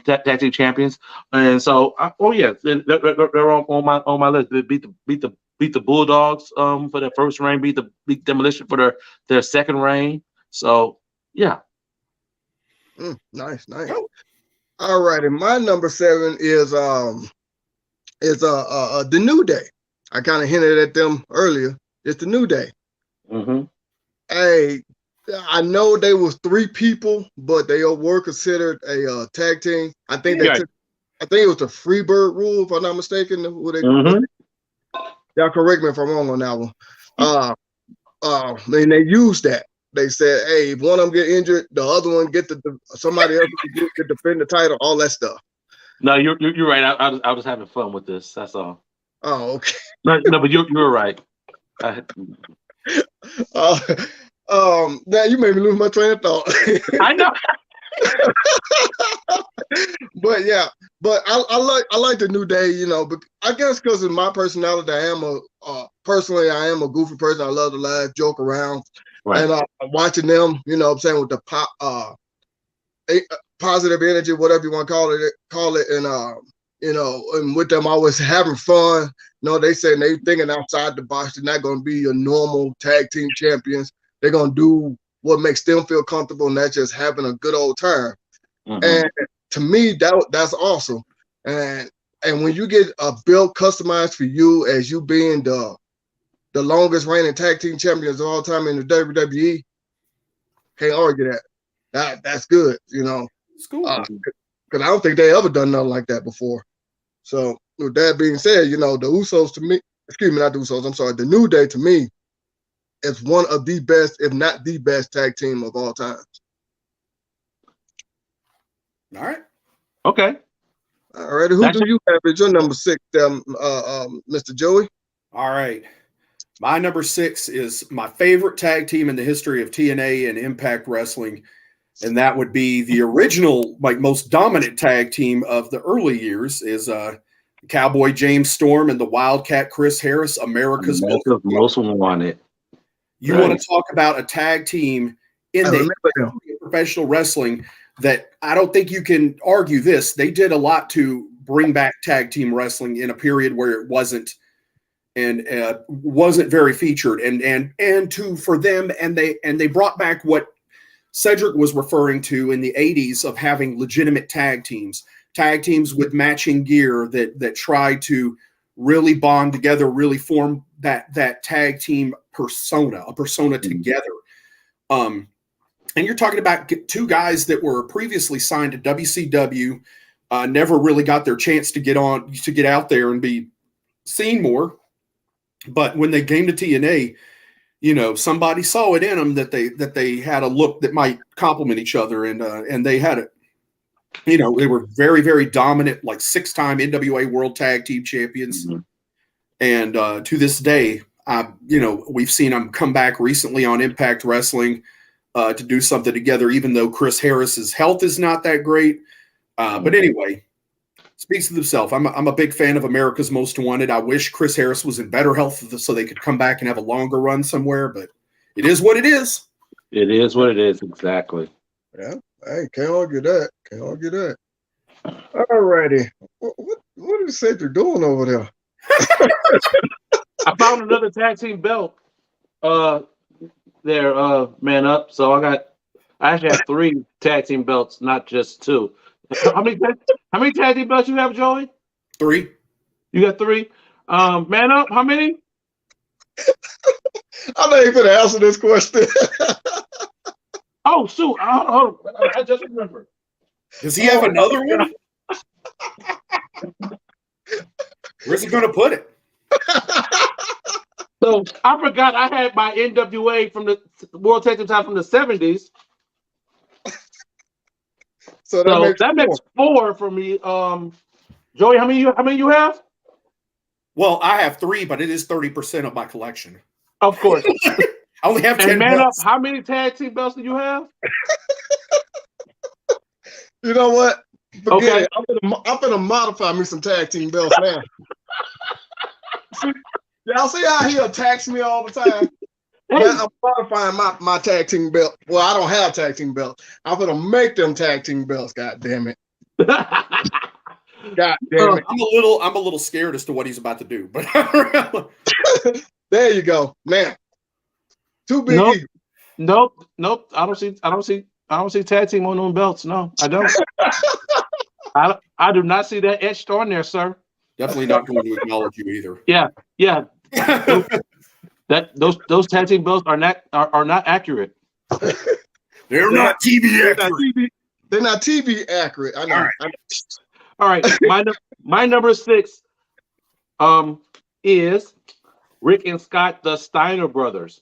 [SPEAKER 2] Tag Team Champions, and so they're on my list. They beat the Bulldogs for their first reign, beat Demolition for their second reign. So yeah.
[SPEAKER 1] Nice. All right, and my number 7 is the New Day. I kind of hinted at them earlier. It's the New Day.
[SPEAKER 2] Mm-hmm.
[SPEAKER 1] Hey, I know they was 3 people, but they were considered a tag team. I think it was the Freebird rule, if I'm not mistaken. Y'all correct me if I'm wrong on that one. And they used that. They said, "Hey, if one of them get injured, the other one get somebody else get defend the title." All that stuff.
[SPEAKER 2] No, you're right. I was having fun with this. That's all.
[SPEAKER 1] Oh, okay.
[SPEAKER 2] No, but you're right.
[SPEAKER 1] Now you made me lose my train of thought.
[SPEAKER 2] I know.
[SPEAKER 1] But yeah, but I like the New Day, you know, but I guess because of my personality, I am a goofy person. I love to laugh, joke around,
[SPEAKER 2] Right.
[SPEAKER 1] and watching them, you know what I'm saying, with the positive energy, whatever you want to call it, and you know, and with them always having fun. You know, they saying they thinking outside the box. They're not going to be your normal tag team champions. They're going to do what makes them feel comfortable, and that's just having a good old time.
[SPEAKER 2] Mhm.
[SPEAKER 1] And to me, that's awesome. And when you get a belt customized for you as you being the longest reigning tag team champions of all time in the WWE, can't argue that. That's good, you know.
[SPEAKER 3] It's cool.
[SPEAKER 1] Because I don't think they ever done nothing like that before. So with that being said, you know, the Usos to me, excuse me, not the Usos, I'm sorry, the New Day to me is one of the best, if not the best tag team of all time.
[SPEAKER 3] All right.
[SPEAKER 2] Okay.
[SPEAKER 1] All right, who do you have as your number 6, Mr. Joey?
[SPEAKER 3] All right. My number 6 is my favorite tag team in the history of TNA and Impact Wrestling, and that would be the original, like, most dominant tag team of the early years is Cowboy James Storm and the Wildcat Chris Harris, America's
[SPEAKER 2] Most wanted.
[SPEAKER 3] You want to talk about a tag team in the history of professional wrestling that I don't think you can argue this. They did a lot to bring back tag team wrestling in a period where it wasn't very featured, and for them, and they brought back what Cedric was referring to in the 80s of having legitimate tag teams with matching gear that try to really bond together, really form that tag team persona together. And you're talking about 2 guys that were previously signed to WCW, never really got their chance to get out there and be seen more. But when they came to TNA, you know, somebody saw it in them that they had a look that might complement each other, and they had it. You know, they were very, very dominant, like 6-time NWA World Tag Team Champions, and to this day, you know, we've seen them come back recently on Impact Wrestling to do something together. Even though Chris Harris's health is not that great, but anyway. Speaks to themselves. I'm a big fan of America's Most Wanted. I wish Chris Harris was in better health so they could come back and have a longer run somewhere, but it is what it is.
[SPEAKER 2] It is what it is, exactly.
[SPEAKER 1] Yeah, hey, can't argue that. All righty. What is Cedric doing over there?
[SPEAKER 2] I found another tag team belt there, man up. So I actually have 3 tag team belts, not just 2. How many tag team belts you have, Joey?
[SPEAKER 3] 3.
[SPEAKER 2] You got 3. Man up, how many?
[SPEAKER 1] I'm not even going to answer this question.
[SPEAKER 2] Oh, shoot. I just remembered.
[SPEAKER 3] Does he have another one? Where's he going to put it?
[SPEAKER 2] So I forgot I had my NWA from the World Tag Team time from the 70s.
[SPEAKER 1] So that
[SPEAKER 2] makes 4 for me. Joey, how many you have?
[SPEAKER 3] Well, I have 3, but it is 30% of my collection.
[SPEAKER 2] Of course.
[SPEAKER 3] I only have 10
[SPEAKER 2] man
[SPEAKER 3] belts.
[SPEAKER 2] Up, how many tag team belts do you have?
[SPEAKER 1] You know what? Forget
[SPEAKER 2] it.
[SPEAKER 1] I'm gonna modify me some tag team belts now. Y'all see how he attacks me all the time? I'm modifying my tag team belt. Well, I don't have tag team belts. I'm gonna make them tag team belts. God damn it! God damn it!
[SPEAKER 3] I'm a little scared as to what he's about to do. But
[SPEAKER 1] there you go. Now, too big.
[SPEAKER 2] Nope. I don't see tag team on them belts. No, I don't. I do not see that etched on there, sir.
[SPEAKER 3] Definitely not going to acknowledge you either.
[SPEAKER 2] Yeah. Those tag team belts are not accurate.
[SPEAKER 3] They're not TV accurate.
[SPEAKER 1] They're not TV accurate. I know.
[SPEAKER 2] All right. My number 6 is Rick and Scott, the Steiner brothers.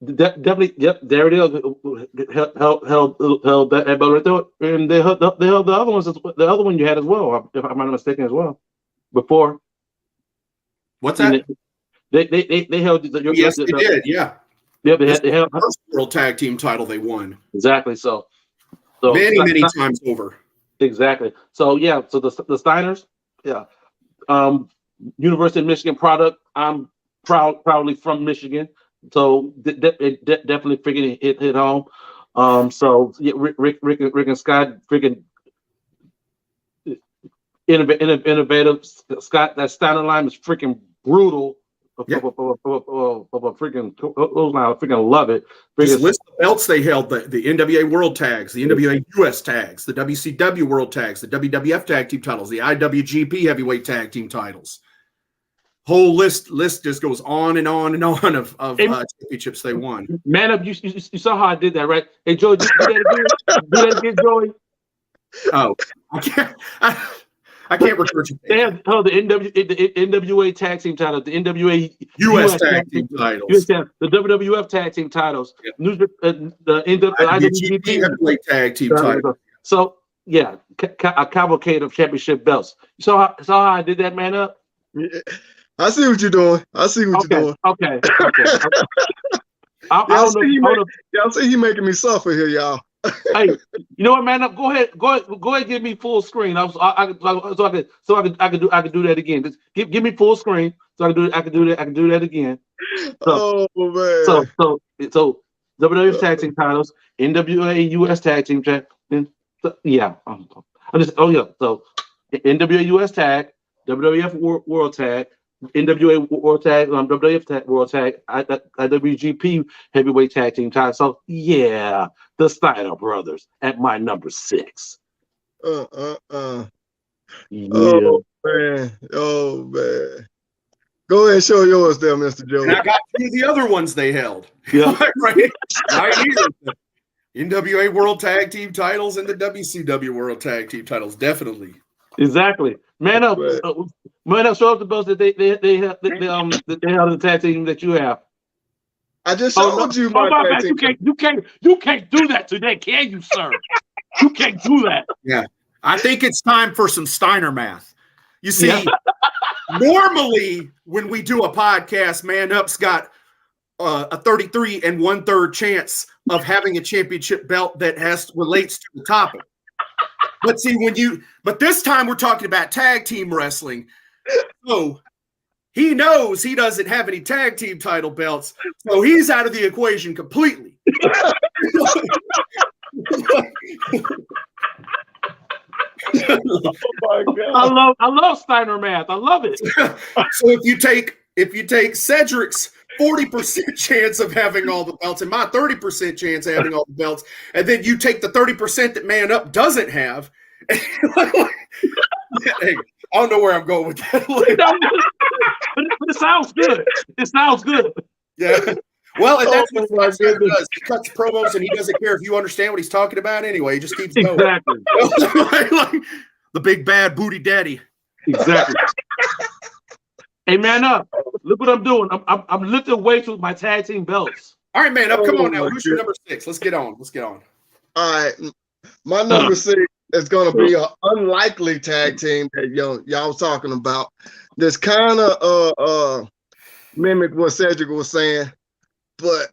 [SPEAKER 2] Definitely, yep. There it is. Held that belt right there, and they held the other ones. The other one you had as well, if I'm not mistaken, as well. Before.
[SPEAKER 3] What's that?
[SPEAKER 2] They held.
[SPEAKER 3] Yes, they did. Yeah.
[SPEAKER 2] Yeah, they held
[SPEAKER 3] the first World Tag Team title they won.
[SPEAKER 2] Exactly. So
[SPEAKER 3] many times over.
[SPEAKER 2] Exactly. So yeah, so the Steiners, yeah. University of Michigan product. I'm proudly from Michigan, so it definitely freaking hit home. So yeah, Rick and Scott freaking innovative. Scott, that Steiner line is freaking brutal.
[SPEAKER 3] Yeah.
[SPEAKER 2] Of a freaking those lines, I freaking love it.
[SPEAKER 3] Just list the belts they held: the NWA World Tags, the NWA US Tags, the WCW World Tags, the WWF Tag Team titles, the IWGP Heavyweight Tag Team titles. Whole list just goes on and on and on of championships they won.
[SPEAKER 2] Man up, you saw how I did that, right? Hey, Joey, do that again, Joey.
[SPEAKER 3] Oh, I can't recruit you.
[SPEAKER 2] They have the NWA tag team title, the NWA
[SPEAKER 3] US tag team titles,
[SPEAKER 2] the WWF tag team titles, the
[SPEAKER 3] IWGP Heavyweight Tag Team titles.
[SPEAKER 2] So yeah, a cavalcade of championship belts. You saw how I did that, man up.
[SPEAKER 1] Yeah. I see what you're doing. You're doing.
[SPEAKER 2] Okay.
[SPEAKER 1] Y'all see he making me suffer here, y'all.
[SPEAKER 2] Hey, you know what, man? Go ahead, give me full screen. I could do that again. Just give me full screen so I can do that again. So,
[SPEAKER 1] oh man.
[SPEAKER 2] So WWF tag team titles, NWA US tag team champion. Yeah. So NWA US tag, WWF World Tag, NWA World Tag, WWF World Tag, IWGP Heavyweight Tag Team title. So yeah, the Steiner brothers at my number 6.
[SPEAKER 1] Yeah. Oh man. Go ahead and show yours there, Mr. Joe.
[SPEAKER 3] And I got two of the other ones they held.
[SPEAKER 2] Yeah.
[SPEAKER 3] right here. The NWA World Tag Team titles and the WCW World Tag Team titles, definitely.
[SPEAKER 2] Exactly. Man up, show up the belts that they held the tag team that you have.
[SPEAKER 1] I just showed you my tag team.
[SPEAKER 2] You can't do that today, can you, sir? You can't do that.
[SPEAKER 3] Yeah. I think it's time for some Steiner math. You see, normally when we do a podcast, Man Up's got a 33 1/3 chance of having a championship belt that relates to the topic. But see, but this time we're talking about tag team wrestling. So he knows he doesn't have any tag team title belts. So he's out of the equation completely.
[SPEAKER 1] Oh my God.
[SPEAKER 2] I love Steiner math. I love it.
[SPEAKER 3] So if you take Cedric's 40% chance of having all the belts and my 30% chance of having all the belts, and then you take the 30% that Man Up doesn't have. Hey, I don't know where I'm going with that.
[SPEAKER 2] but it sounds good. It sounds good.
[SPEAKER 3] Yeah. Well, and that's what Steiner does. He cuts promos and he doesn't care if you understand what he's talking about anyway. He just keeps going.
[SPEAKER 2] Exactly.
[SPEAKER 3] Like the big bad booty daddy.
[SPEAKER 2] Exactly. Hey, Man Up. Look what I'm doing. I'm lifting weights with my tag team belts.
[SPEAKER 3] All right, Man Up. Come on now. Who's your number 6? Let's get on.
[SPEAKER 1] All right. My number 6 is going to be an unlikely tag team that y'all talking about. This kind of mimic what Cedric was saying, but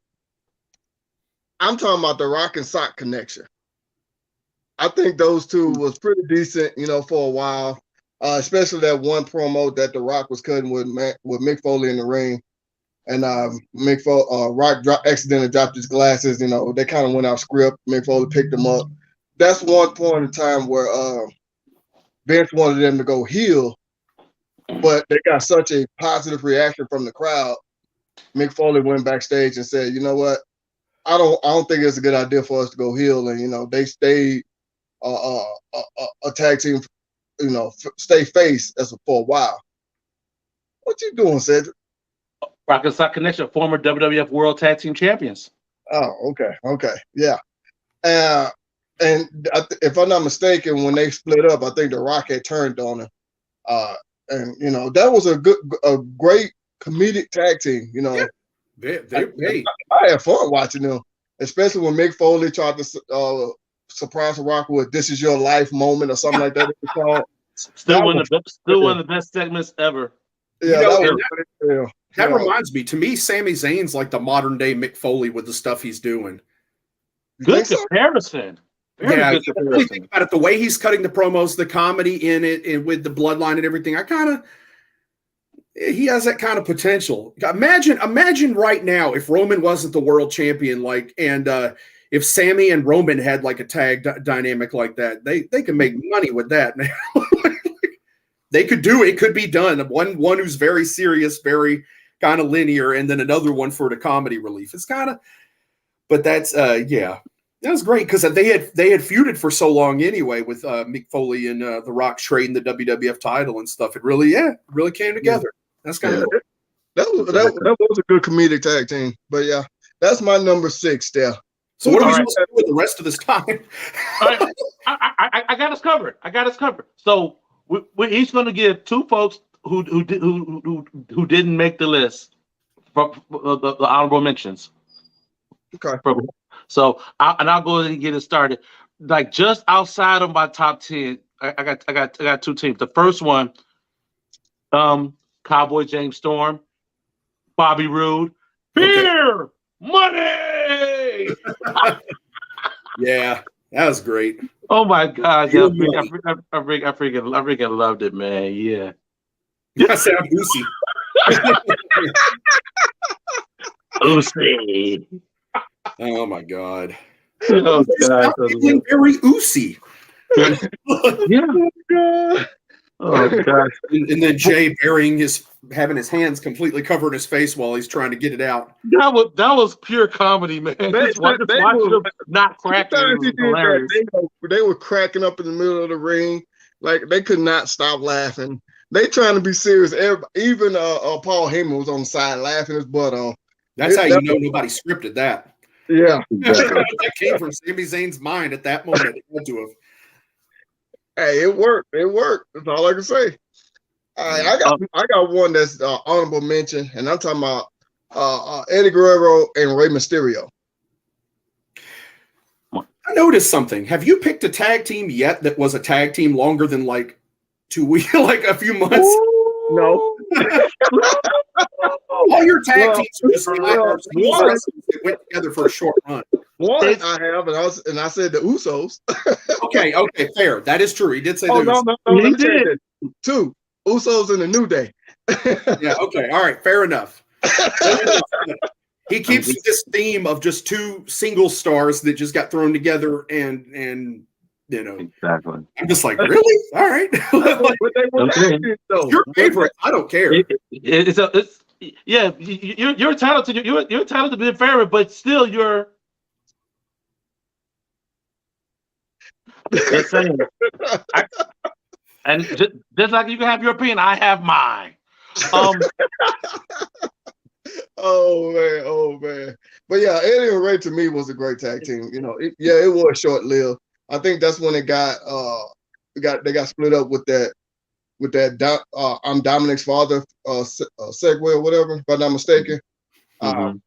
[SPEAKER 1] I'm talking about the Rock and Sock connection. I think those two was pretty decent, for a while. Especially that one promo that The Rock was cutting with Mick Foley in the ring, and Rock accidentally dropped his glasses. They kind of went off script. Mick Foley picked them up. That's one point in time where Vince wanted them to go heel, but they got such a positive reaction from the crowd. Mick Foley went backstage and said, "You know what? I don't think it's a good idea for us to go heel." And they stayed a tag team. Stay face for a while. What you doing, Cedric?
[SPEAKER 2] Rock and Sock Connection, former WWF World Tag Team Champions.
[SPEAKER 1] Oh, okay, yeah. And if I'm not mistaken, when they split up, I think The Rock had turned on him. And that was a great comedic tag team. I had fun watching them, especially when Mick Foley tried to surprise Rock with "This Is Your Life" moment or something like that.
[SPEAKER 2] Still one of the best segments ever.
[SPEAKER 1] Yeah,
[SPEAKER 3] that reminds me. To me, Sami Zayn's like the modern day Mick Foley with the stuff he's doing.
[SPEAKER 2] Good comparison. Very
[SPEAKER 3] Yeah,
[SPEAKER 2] good
[SPEAKER 3] you
[SPEAKER 2] for
[SPEAKER 3] really think
[SPEAKER 2] wrestling.
[SPEAKER 3] about it, the way he's cutting the promos, the comedy in it, and with the bloodline and everything. He has that kind of potential. Imagine right now if Roman wasn't the world champion, and if Sammy and Roman had like a tag dynamic like that, they could make money with that, man. They could do it. It could be done. One who's very serious, very kind of linear, and then another one for the comedy relief. It's kind of, but that's yeah. That was great because they had feuded for so long anyway with Mick Foley and The Rock trading the WWF title and stuff. It really came together. That's kind of cool.
[SPEAKER 1] That was a good comedic tag team. But yeah, that's my number 6 there.
[SPEAKER 3] So what are we supposed to do with the rest of this time?
[SPEAKER 2] I got us covered. So we're each going to give 2 folks who didn't make the list from the honorable mentions.
[SPEAKER 1] Okay.
[SPEAKER 2] So I'll go ahead and get it started. Like just outside of my top 10, I got 2 teams. The first one, Cowboy James Storm, Bobby Roode, beer, money.
[SPEAKER 3] Yeah, that was great.
[SPEAKER 2] Oh my God! Yeah, I freaking loved it, man. Yeah.
[SPEAKER 3] I sound
[SPEAKER 2] Oosie.
[SPEAKER 3] Oh my God.
[SPEAKER 2] Oh God.
[SPEAKER 3] Feeling very oozy.
[SPEAKER 2] Yeah. Oh God.
[SPEAKER 3] And then Jay having his hands completely covered his face while he's trying to get it out.
[SPEAKER 2] That was pure comedy, man. Just watch them not cracking.
[SPEAKER 1] They were cracking up in the middle of the ring, like they could not stop laughing. They trying to be serious. Even Paul Heyman was on the side laughing his butt off.
[SPEAKER 3] That's how you know nobody scripted that.
[SPEAKER 1] Yeah,
[SPEAKER 3] that came from Sami Zayn's mind at that moment. It had to have.
[SPEAKER 1] Hey, it worked. It worked. That's all I can say. I got one that's honorable mention, and I'm talking about Eddie Guerrero and Rey Mysterio.
[SPEAKER 3] I noticed something. Have you picked a tag team yet that was a tag team longer than like 2 weeks, like a few months?
[SPEAKER 1] No.
[SPEAKER 3] All your tag teams are just that went together for a short run.
[SPEAKER 1] One I have, and I said the Usos.
[SPEAKER 3] Okay, fair. That is true. He did say
[SPEAKER 1] no,
[SPEAKER 2] He did.
[SPEAKER 1] 2 Usos in the New Day.
[SPEAKER 3] Yeah. Okay. All right. Fair enough. He keeps this theme of just 2 single stars that just got thrown together, and you know,
[SPEAKER 2] exactly.
[SPEAKER 3] I'm just like, really? All right. Your favorite? I don't care.
[SPEAKER 2] Yeah. You're entitled to you're entitled to be a favorite, but still you're. Just saying. And just like you can have your opinion, I have mine.
[SPEAKER 1] Oh man. But yeah, Eddie and Ray to me was a great tag team. You know, it was short lived. I think that's when it got they got split up with that I'm Dominic's father segue or whatever, if I'm not mistaken.
[SPEAKER 2] Mm-hmm.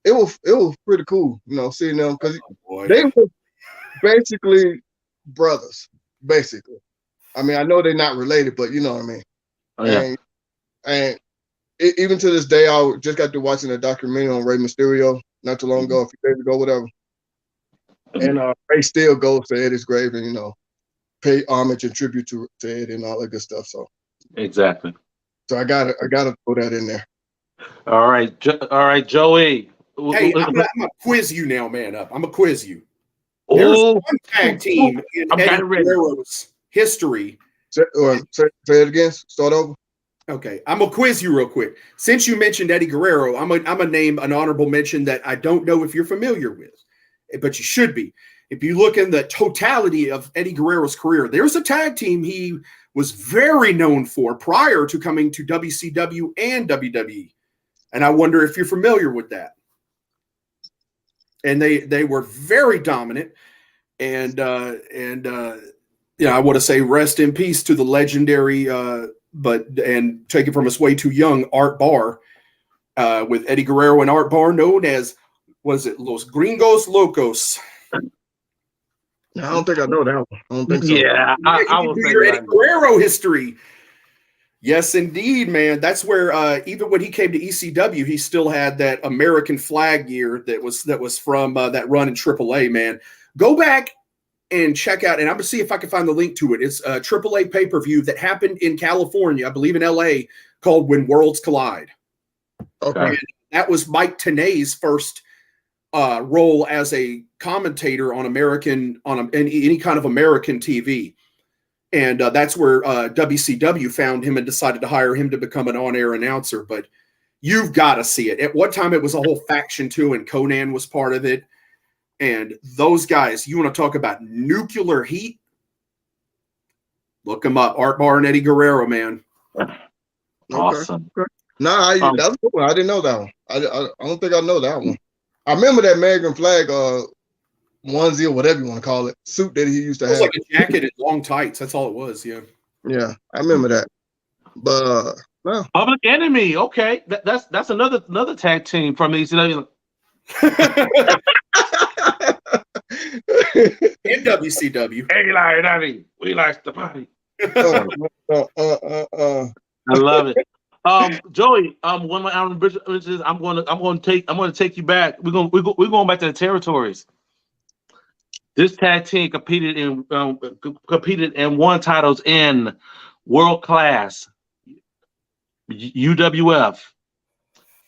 [SPEAKER 1] It was pretty cool, you know, seeing them because they were basically brothers, basically. I mean, I know they're not related, but you know what I mean.
[SPEAKER 2] Oh, yeah.
[SPEAKER 1] And even to this day, I just got to watching a documentary on Rey Mysterio not too long ago, a few days ago, whatever. And Ray still goes to Eddie's grave and, you know, pay homage and tribute to Eddie and all that good stuff. So
[SPEAKER 2] exactly.
[SPEAKER 1] So I gotta throw that in there.
[SPEAKER 2] All right, Joey.
[SPEAKER 3] Hey, I'm gonna quiz you now, man. I'm gonna quiz you. There's one tag team in Eddie Guerrero's history.
[SPEAKER 1] Say it again. Start over.
[SPEAKER 3] Okay, I'm gonna quiz you real quick. Since you mentioned Eddie Guerrero, I'm gonna name an honorable mention that I don't know if you're familiar with, but you should be. If you look in the totality of Eddie Guerrero's career, there's a tag team he was very known for prior to coming to WCW and WWE, and I wonder if you're familiar with that. And they were very dominant, and I want to say rest in peace to the legendary, and take it from us way too young, Art Barr, with Eddie Guerrero and Art Barr, known as, was it Los Gringos Locos?
[SPEAKER 1] I don't think I know that one. I don't think so.
[SPEAKER 2] Yeah, I will
[SPEAKER 3] do
[SPEAKER 2] say
[SPEAKER 3] your
[SPEAKER 2] that.
[SPEAKER 3] Eddie Guerrero history. Yes, indeed, man. That's where even when he came to ECW, he still had that American flag gear that was from that run in AAA. Man, go back and check out, and I'm going to see if I can find the link to it. It's a AAA pay-per-view that happened in California, I believe in LA, called When Worlds Collide.
[SPEAKER 1] Okay.
[SPEAKER 3] And that was Mike Tenay's first role as a commentator on any kind of American TV. And that's where WCW found him and decided to hire him to become an on-air announcer. But you've got to see it. At one time, it was a whole faction too, and Conan was part of it. And those guys, you want to talk about nuclear heat? Look them up. Art Barr and Eddie Guerrero, man.
[SPEAKER 2] Awesome.
[SPEAKER 1] Okay. Nah, that's a good one. I didn't know that one. I don't think I know that one. I remember that American flag onesie or whatever you want to call it, suit that he used to have.
[SPEAKER 3] It was like a jacket and long tights. That's all it was, yeah.
[SPEAKER 1] Yeah, I remember that. But no.
[SPEAKER 2] Public Enemy. Okay, that's another tag team from ECW.
[SPEAKER 3] And WCW.
[SPEAKER 2] Hey, Larry, we like the party. I love it. Joey, one of my honorable mentions. I'm going to take you back. We're going back to the territories. This tag team competed and won titles in World Class, UWF,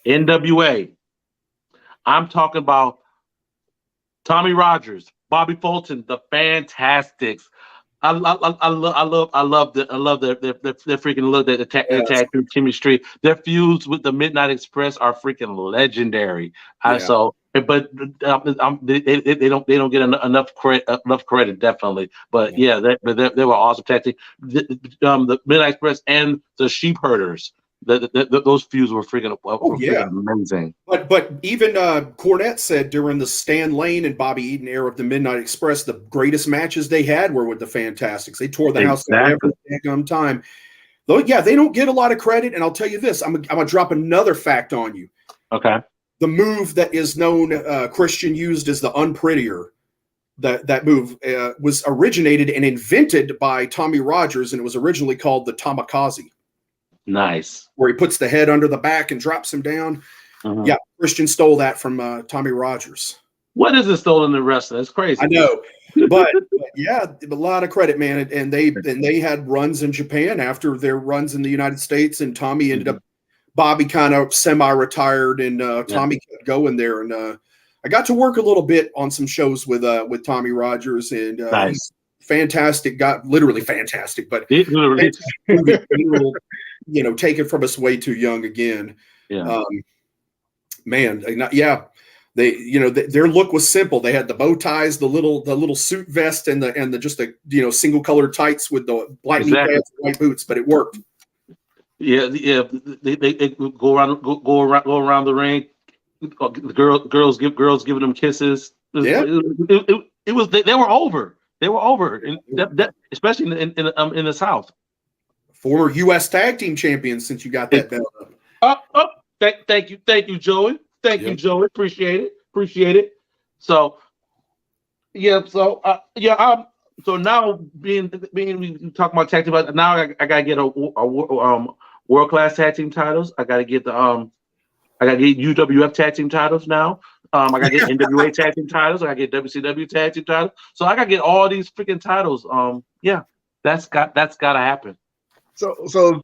[SPEAKER 2] NWA. I'm talking about Tommy Rogers, Bobby Fulton, the Fantastics. I love their freaking look, the tag team chemistry. Their feuds with the Midnight Express are freaking legendary.
[SPEAKER 3] Yeah.
[SPEAKER 2] But they don't get enough credit, definitely. But yeah, they were awesome tag team. The Midnight Express and the Sheep Herders. Those feuds were freaking amazing.
[SPEAKER 3] But even Cornette said during the Stan Lane and Bobby Eaton era of the Midnight Express, the greatest matches they had were with the Fantastics. They tore the house down every damn time. Though, yeah, they don't get a lot of credit. And I'll tell you this, I'm gonna drop another fact on you.
[SPEAKER 2] Okay.
[SPEAKER 3] The move that is known Christian used as the unprettier. That move was originated and invented by Tommy Rogers, and it was originally called the Tamikaze.
[SPEAKER 2] Nice.
[SPEAKER 3] Where he puts the head under the back and drops him down.
[SPEAKER 2] Uh-huh.
[SPEAKER 3] Yeah, Christian stole that from Tommy Rogers.
[SPEAKER 2] What is it stolen in the wrestling? It's crazy.
[SPEAKER 3] I know, but yeah, a lot of credit, man. And they had runs in Japan after their runs in the United States, and Tommy ended up. Bobby kind of semi-retired, and Tommy kept going there. And I got to work a little bit on some shows with Tommy Rogers, and
[SPEAKER 2] nice.
[SPEAKER 3] He's fantastic. Got literally fantastic, but
[SPEAKER 2] literally.
[SPEAKER 3] Taken from us way too young again.
[SPEAKER 2] Yeah.
[SPEAKER 3] Their look was simple. They had the bow ties, the little suit vest, and the just the single colored tights with the black knee pads and white boots, but it worked.
[SPEAKER 2] Yeah. They go around the ring. Girls giving them kisses. It was they were over. They were over, especially in the South.
[SPEAKER 3] Former U.S. Tag Team Champions, since you got that belt up.
[SPEAKER 2] Thank you, Joey. Thank you, Joey. Appreciate it. So, so now being we talk about tag team, but now I gotta get a world class tag team titles. I gotta get UWF tag team titles now. I gotta get NWA tag team titles. I gotta get WCW tag team titles. So I gotta get all these freaking titles. That's gotta happen.
[SPEAKER 1] So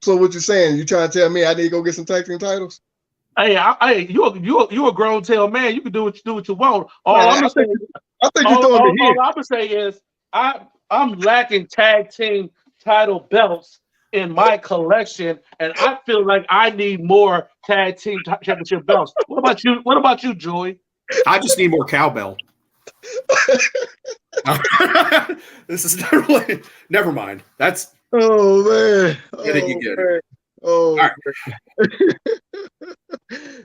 [SPEAKER 1] what you're saying? You trying to tell me I need to go get some tag team titles?
[SPEAKER 2] Hey, you're a grown tail man. You can do what you want.
[SPEAKER 1] I think you're throwing me here.
[SPEAKER 2] All I'm gonna say is I'm lacking tag team title belts in my collection, and I feel like I need more tag team championship belts. What about you, Joey?
[SPEAKER 3] I just need more cowbell. This is not really. Never mind. That's.
[SPEAKER 1] Oh man.
[SPEAKER 3] Get it, you get it.
[SPEAKER 1] Oh.
[SPEAKER 3] Right.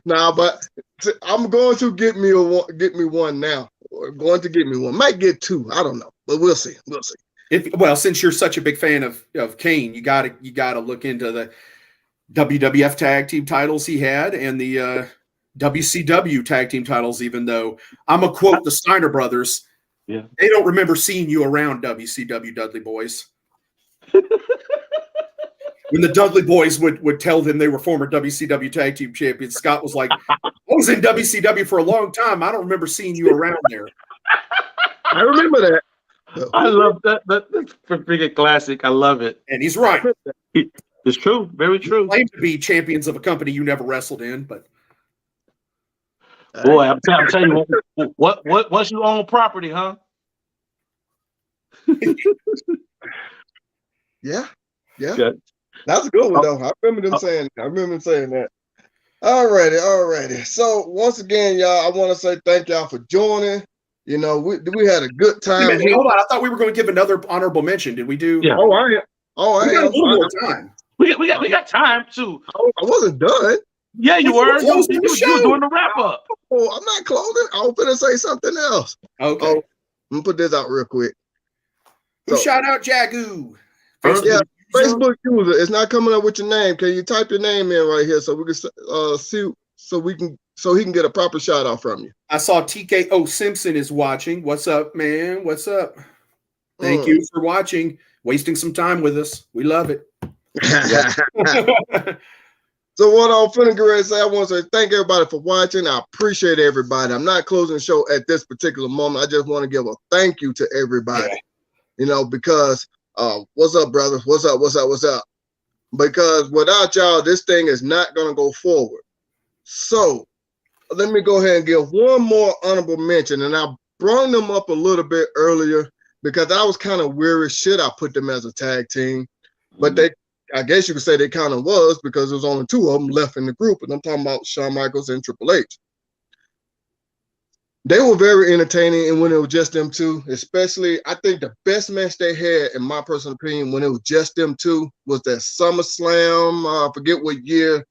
[SPEAKER 1] Nah, but I'm going to get me one now. Or going to get me one. Might get two. I don't know, but we'll see.
[SPEAKER 3] Since you're such a big fan of Kane, you gotta look into the WWF tag team titles he had and the WCW tag team titles. Even though I'm gonna quote the Steiner brothers, they don't remember seeing you around WCW Dudley Boys. When the Dudley Boys would tell them they were former WCW tag team champions, Scott was like, I was in WCW for a long time. I don't remember seeing you around there.
[SPEAKER 1] I remember that.
[SPEAKER 2] I love that. That's a freaking classic. I love it.
[SPEAKER 3] And he's right.
[SPEAKER 2] It's true. Very true.
[SPEAKER 3] Claim to be champions of a company you never wrestled in, but
[SPEAKER 2] Boy, I'm telling you, what once you own property, huh?
[SPEAKER 1] Yeah.
[SPEAKER 2] Good.
[SPEAKER 1] That's a good one though. I remember them saying that. Alrighty. So once again, y'all, I want to say thank y'all for joining. You know, we had a good time.
[SPEAKER 3] Hold on, I thought we were going to give another honorable mention. Did we do?
[SPEAKER 2] Yeah.
[SPEAKER 1] I
[SPEAKER 3] we got a little more time.
[SPEAKER 2] We got time too.
[SPEAKER 1] I wasn't done.
[SPEAKER 2] Yeah, you were. You were doing the wrap up.
[SPEAKER 1] Oh, I'm not closing. I was gonna say something else.
[SPEAKER 3] Okay.
[SPEAKER 1] Let me put this out real quick.
[SPEAKER 3] Who shout out Jagu?
[SPEAKER 1] Facebook user, it's not coming up with your name. Can you type your name in right here so we can see so he can get a proper shout out from you?
[SPEAKER 3] I saw TKO Simpson is watching. What's up, man? What's up? Thank you for watching, wasting some time with us. We love it.
[SPEAKER 1] So what I'm finna get ready to say, I want to say thank everybody for watching. I appreciate everybody. I'm not closing the show at this particular moment. I just want to give a thank you to everybody. Yeah. You know, because what's up, brothers? What's up? Because without y'all, this thing is not gonna go forward. So let me go ahead and give one more honorable mention, and I brought them up a little bit earlier because I was kind of weary. Should I put them as a tag team? But I guess you could say they kind of was because there was only two of them left in the group, and I'm talking about Shawn Michaels and Triple H. They were very entertaining, and when it was just them two, especially, I think the best match they had, in my personal opinion, when it was just them two, was that SummerSlam. I forget what year,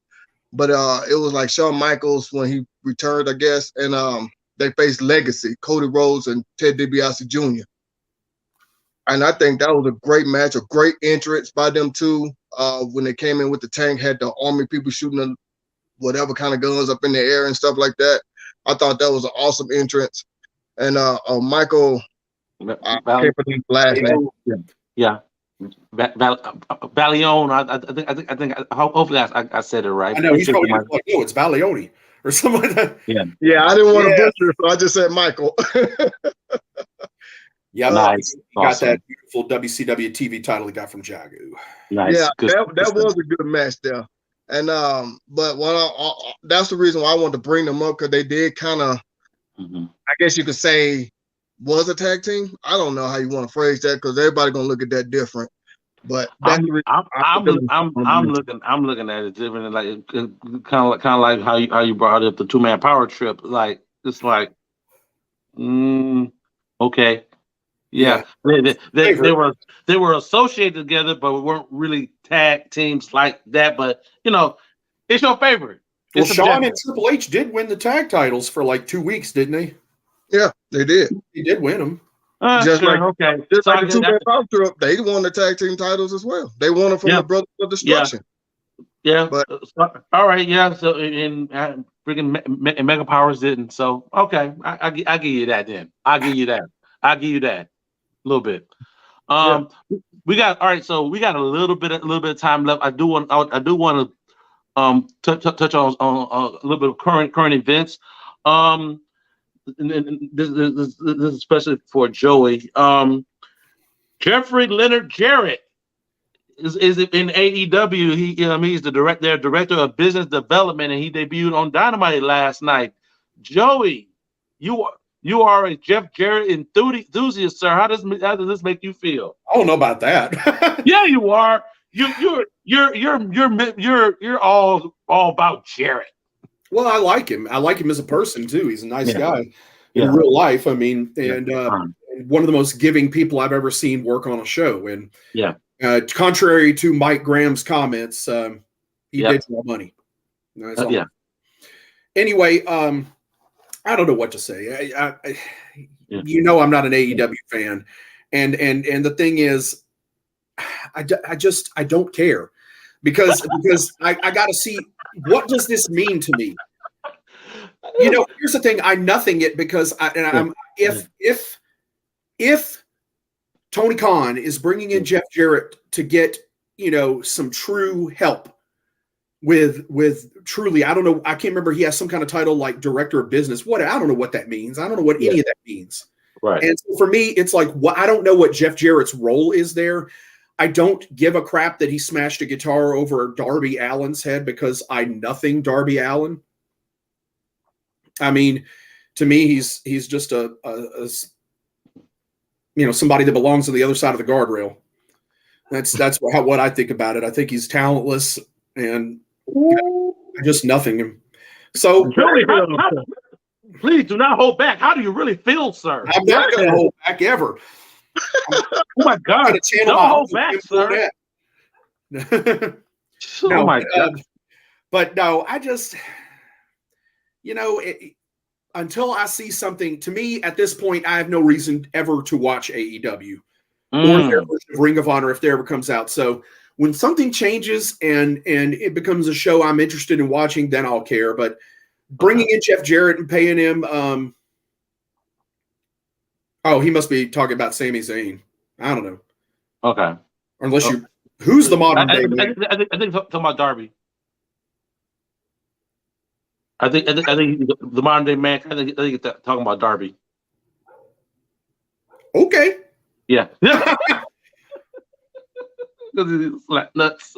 [SPEAKER 1] but it was like Shawn Michaels when he returned, I guess, and they faced Legacy, Cody Rhodes and Ted DiBiase Jr. And I think that was a great match, a great entrance by them two. When they came in with the tank, had the army people shooting whatever kind of guns up in the air and stuff like that. I thought that was an awesome entrance. And Michael, I can't believe last name.
[SPEAKER 2] Yeah. Valione. I think. Hopefully, I said it right.
[SPEAKER 3] I know he's probably like, no, it's Valione or something like that.
[SPEAKER 1] Yeah. I didn't want to butcher it, so I just said Michael.
[SPEAKER 3] Yeah,
[SPEAKER 2] nice.
[SPEAKER 3] He got that beautiful WCW TV title he got from Jagu.
[SPEAKER 2] Nice.
[SPEAKER 1] Yeah, that was a good match there. And but that's the reason why I wanted to bring them up, because they did kind of, I guess you could say, was a tag team. I don't know how you want to phrase that because everybody gonna look at that different. But
[SPEAKER 2] I'm looking at it different, like kind of like how you brought up the 2-man power trip. Like it's like, okay. Yeah, they were associated together, but we weren't really tag teams like that. But you know, it's your favorite.
[SPEAKER 3] Well, Shawn and Triple H did win the tag titles for like 2 weeks, didn't they?
[SPEAKER 1] Yeah, they did.
[SPEAKER 3] He did win them.
[SPEAKER 1] Just
[SPEAKER 2] sure,
[SPEAKER 1] like
[SPEAKER 2] okay,
[SPEAKER 1] just like the 2-man power trip, they won the tag team titles as well. They won them from the Brothers of Destruction.
[SPEAKER 2] Yeah, but all right, yeah. So in freaking Mega Powers didn't. So okay, I give you that then. I'll give you that. A little bit. We got all right. So we got a little bit of time left. I do want to touch on a little bit of current events. And this is especially for Joey. Jeffrey Leonard Jarrett is in AEW. He's the director of business development, and he debuted on Dynamite last night. Joey, you are a Jeff Jarrett enthusiast, sir. How does this make you feel?
[SPEAKER 3] I don't know about that.
[SPEAKER 2] Yeah, you are. You're all about Jarrett.
[SPEAKER 3] Well, I like him. I like him as a person too. He's a nice guy in real life. I mean, and one of the most giving people I've ever seen work on a show. And contrary to Mike Graham's comments, he did draw money. Anyway, I don't know what to say. You know, I'm not an AEW fan, and the thing is, I don't care because I got to see what does this mean to me. You know, here's the thing: I'm nothing it because if Tony Khan is bringing in Jeff Jarrett to get some true help. With truly, I don't know. I can't remember. He has some kind of title like director of business. I don't know what that means. I don't know what any of that means.
[SPEAKER 2] Right.
[SPEAKER 3] And so for me, it's like, I don't know what Jeff Jarrett's role is there. I don't give a crap that he smashed a guitar over Darby Allin's head because I nothing Darby Allin. I mean, to me, he's just a somebody that belongs on the other side of the guardrail. That's what I think about it. I think he's talentless and just nothing him. So
[SPEAKER 2] please do not hold back. How do you really feel, sir?
[SPEAKER 3] I'm not going to hold back ever.
[SPEAKER 2] Oh my God! Don't hold back, sir.
[SPEAKER 3] Oh my God! But no, I just, until I see something, to me at this point, I have no reason ever to watch AEW or their version of Ring of Honor if there ever comes out. So when something changes and it becomes a show I'm interested in watching, then I'll care. But bringing in Jeff Jarrett and paying him, he must be talking about Sami Zayn. I don't know.
[SPEAKER 2] Okay.
[SPEAKER 3] Unless who's the modern day?
[SPEAKER 2] I think talking about Darby. I think the modern day man. I think talking about Darby.
[SPEAKER 3] Okay.
[SPEAKER 2] Yeah. It's like nuts.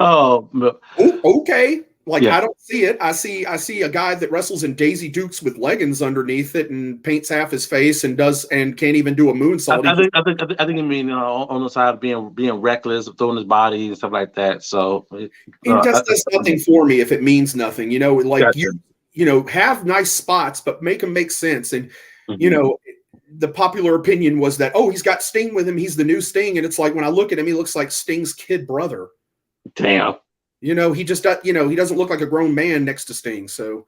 [SPEAKER 2] Oh.
[SPEAKER 3] Okay. Like, I don't see it. I see a guy that wrestles in Daisy Dukes with leggings underneath it and paints half his face and can't even do a moonsault.
[SPEAKER 2] I think you mean on the side of being reckless, throwing his body and stuff like that. So it
[SPEAKER 3] just does nothing for me if it means nothing. Gotcha. Have nice spots, but make them make sense. And the popular opinion was that he's got Sting with him. He's the new Sting, and it's like when I look at him, he looks like Sting's kid brother.
[SPEAKER 2] Damn.
[SPEAKER 3] He just he doesn't look like a grown man next to Sting. So,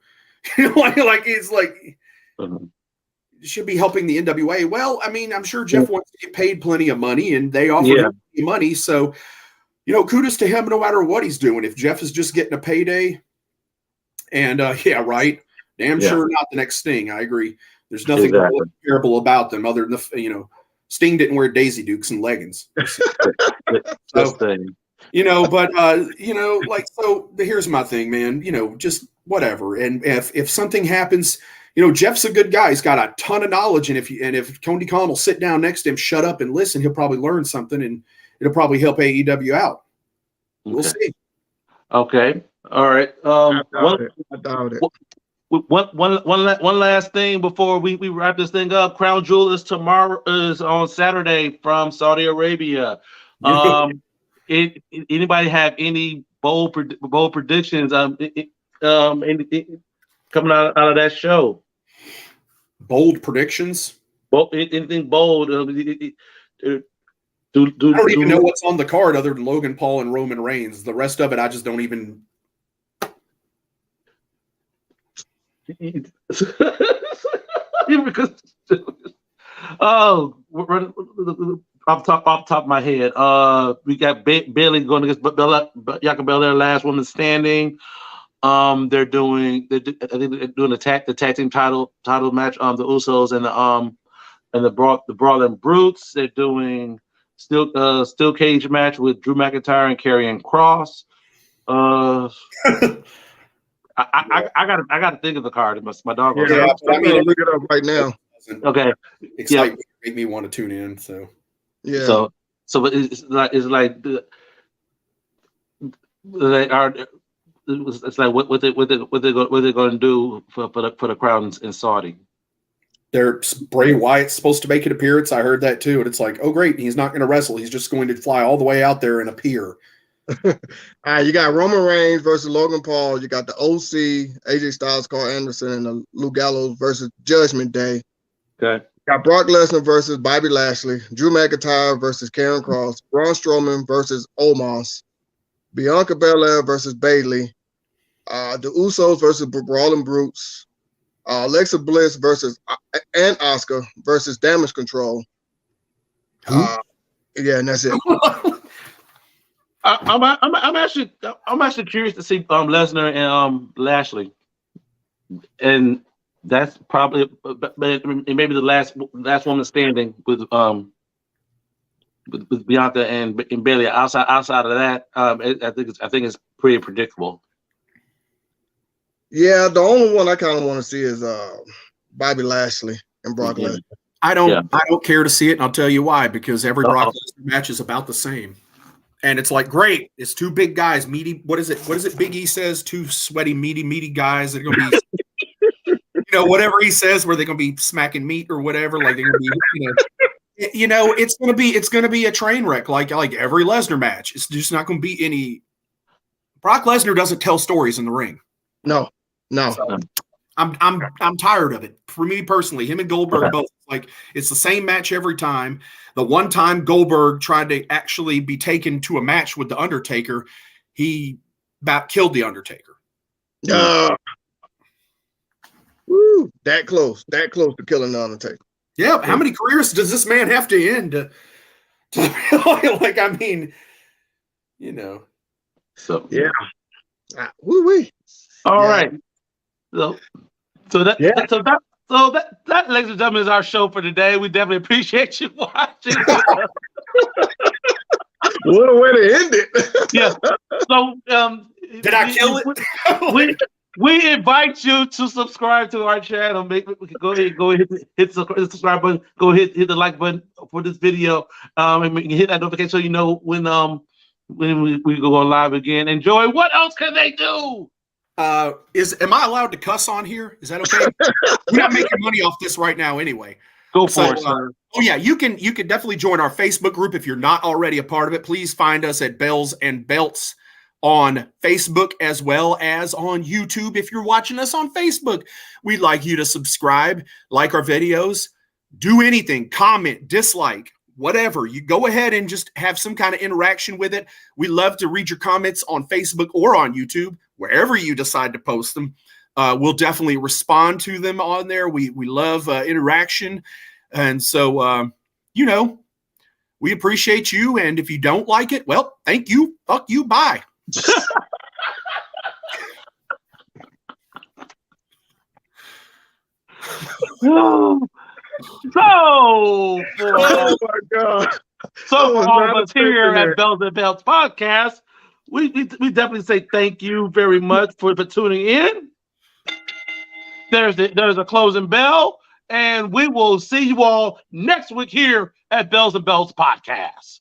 [SPEAKER 3] like he's like, should be helping the NWA. Well, I mean, I'm sure Jeff wants to get paid plenty of money and they offer him money. So, kudos to him no matter what he's doing. If Jeff is just getting a payday and right. Damn sure not the next Sting. I agree. There's nothing terrible about them other than Sting didn't wear Daisy Dukes and leggings. So here's my thing, man, just whatever. And if something happens, Jeff's a good guy. He's got a ton of knowledge. And if Tony Khan will sit down next to him, shut up and listen, he'll probably learn something and it'll probably help AEW out. We'll see.
[SPEAKER 2] Okay. All right.
[SPEAKER 1] I doubt it.
[SPEAKER 2] One last thing before we wrap this thing up. Crown Jewel is on Saturday from Saudi Arabia. Anybody have any bold predictions? Coming out of that show.
[SPEAKER 3] Bold predictions.
[SPEAKER 2] Anything bold? I
[SPEAKER 3] don't even know what's on the card other than Logan Paul and Roman Reigns. The rest of it, I just don't even.
[SPEAKER 2] Off top of my head, we got Bayley going against Bianca Belair, last woman standing. They're doing the tag team title match on the Usos and the Brawling Brutes. They're doing steel cage match with Drew McIntyre and Karrion Kross. I gotta think of the card. My dog.
[SPEAKER 1] I'm gonna look it up right now.
[SPEAKER 2] Okay.
[SPEAKER 3] Excitement make me want to tune in. So
[SPEAKER 1] yeah.
[SPEAKER 2] So it's like what they're going to do for the crowd in Saudi.
[SPEAKER 3] Bray Wyatt's supposed to make an appearance. I heard that too, and it's like, oh great, he's not going to wrestle. He's just going to fly all the way out there and appear.
[SPEAKER 1] All right, you got Roman Reigns versus Logan Paul. You got the OC, AJ Styles, Carl Anderson, and the Luke Gallows versus Judgment Day.
[SPEAKER 2] Okay.
[SPEAKER 1] Got Brock Lesnar versus Bobby Lashley, Drew McIntyre versus Karrion Kross, Braun Strowman versus Omos, Bianca Belair versus Bayley, the Usos versus Brawling Brutes, Alexa Bliss versus and Asuka versus Damage Control. And that's it.
[SPEAKER 2] I'm actually curious to see Lesnar and Lashley, and that's probably maybe the last woman standing with Bianca and Bayley. Outside of that, I think it's pretty predictable.
[SPEAKER 1] Yeah, the only one I kind of want to see is Bobby Lashley and Brock Lesnar.
[SPEAKER 3] I don't care to see it, and I'll tell you why. Because every Brock Lesnar match is about the same, and it's like great. It's two big guys, meaty. What is it? What is it? Big E says two sweaty, meaty guys that are going to be, whatever he says, where they're going to be smacking meat or whatever. Like they're going to be, it's going to be a train wreck, like every Lesnar match. It's just not going to be any. Brock Lesnar doesn't tell stories in the ring.
[SPEAKER 1] No.
[SPEAKER 3] So, I'm tired of it. For me personally, him and Goldberg both, like, it's the same match every time. The one time Goldberg tried to actually be taken to a match with the Undertaker, he about killed the Undertaker.
[SPEAKER 1] Woo, that close to killing the Undertaker.
[SPEAKER 3] Yeah, how many careers does this man have to end to like? I mean,
[SPEAKER 2] So
[SPEAKER 1] yeah. Woo-wee.
[SPEAKER 2] All right. So that, ladies and gentlemen, is our show for today. We definitely appreciate you watching.
[SPEAKER 1] What a way to end it.
[SPEAKER 2] Yeah. So
[SPEAKER 3] did I kill it?
[SPEAKER 2] We invite you to subscribe to our channel. Go ahead, hit the subscribe button. Go hit the like button for this video, and hit that notification so you know when we go on live again. Enjoy. What else can they do?
[SPEAKER 3] Am I allowed to cuss on here? Is that okay? We're not making money off this right now anyway.
[SPEAKER 2] Go for it, sir.
[SPEAKER 3] Oh yeah, you can definitely join our Facebook group if you're not already a part of it. Please find us at Bells and Belts on Facebook as well as on YouTube. If you're watching us on Facebook, we'd like you to subscribe, like our videos, do anything, comment, dislike, whatever. You go ahead and just have some kind of interaction with it. We love to read your comments on Facebook or on YouTube, wherever you decide to post them. We'll definitely respond to them on there. We love interaction. And so, we appreciate you. And if you don't like it, well, thank you. Fuck you. Bye.
[SPEAKER 2] Oh
[SPEAKER 1] my God.
[SPEAKER 2] So for all of us here at Bells and Belts Podcast, we definitely say thank you very much for tuning in. There's a closing bell, and we will see you all next week here at Bells and Belts Podcast.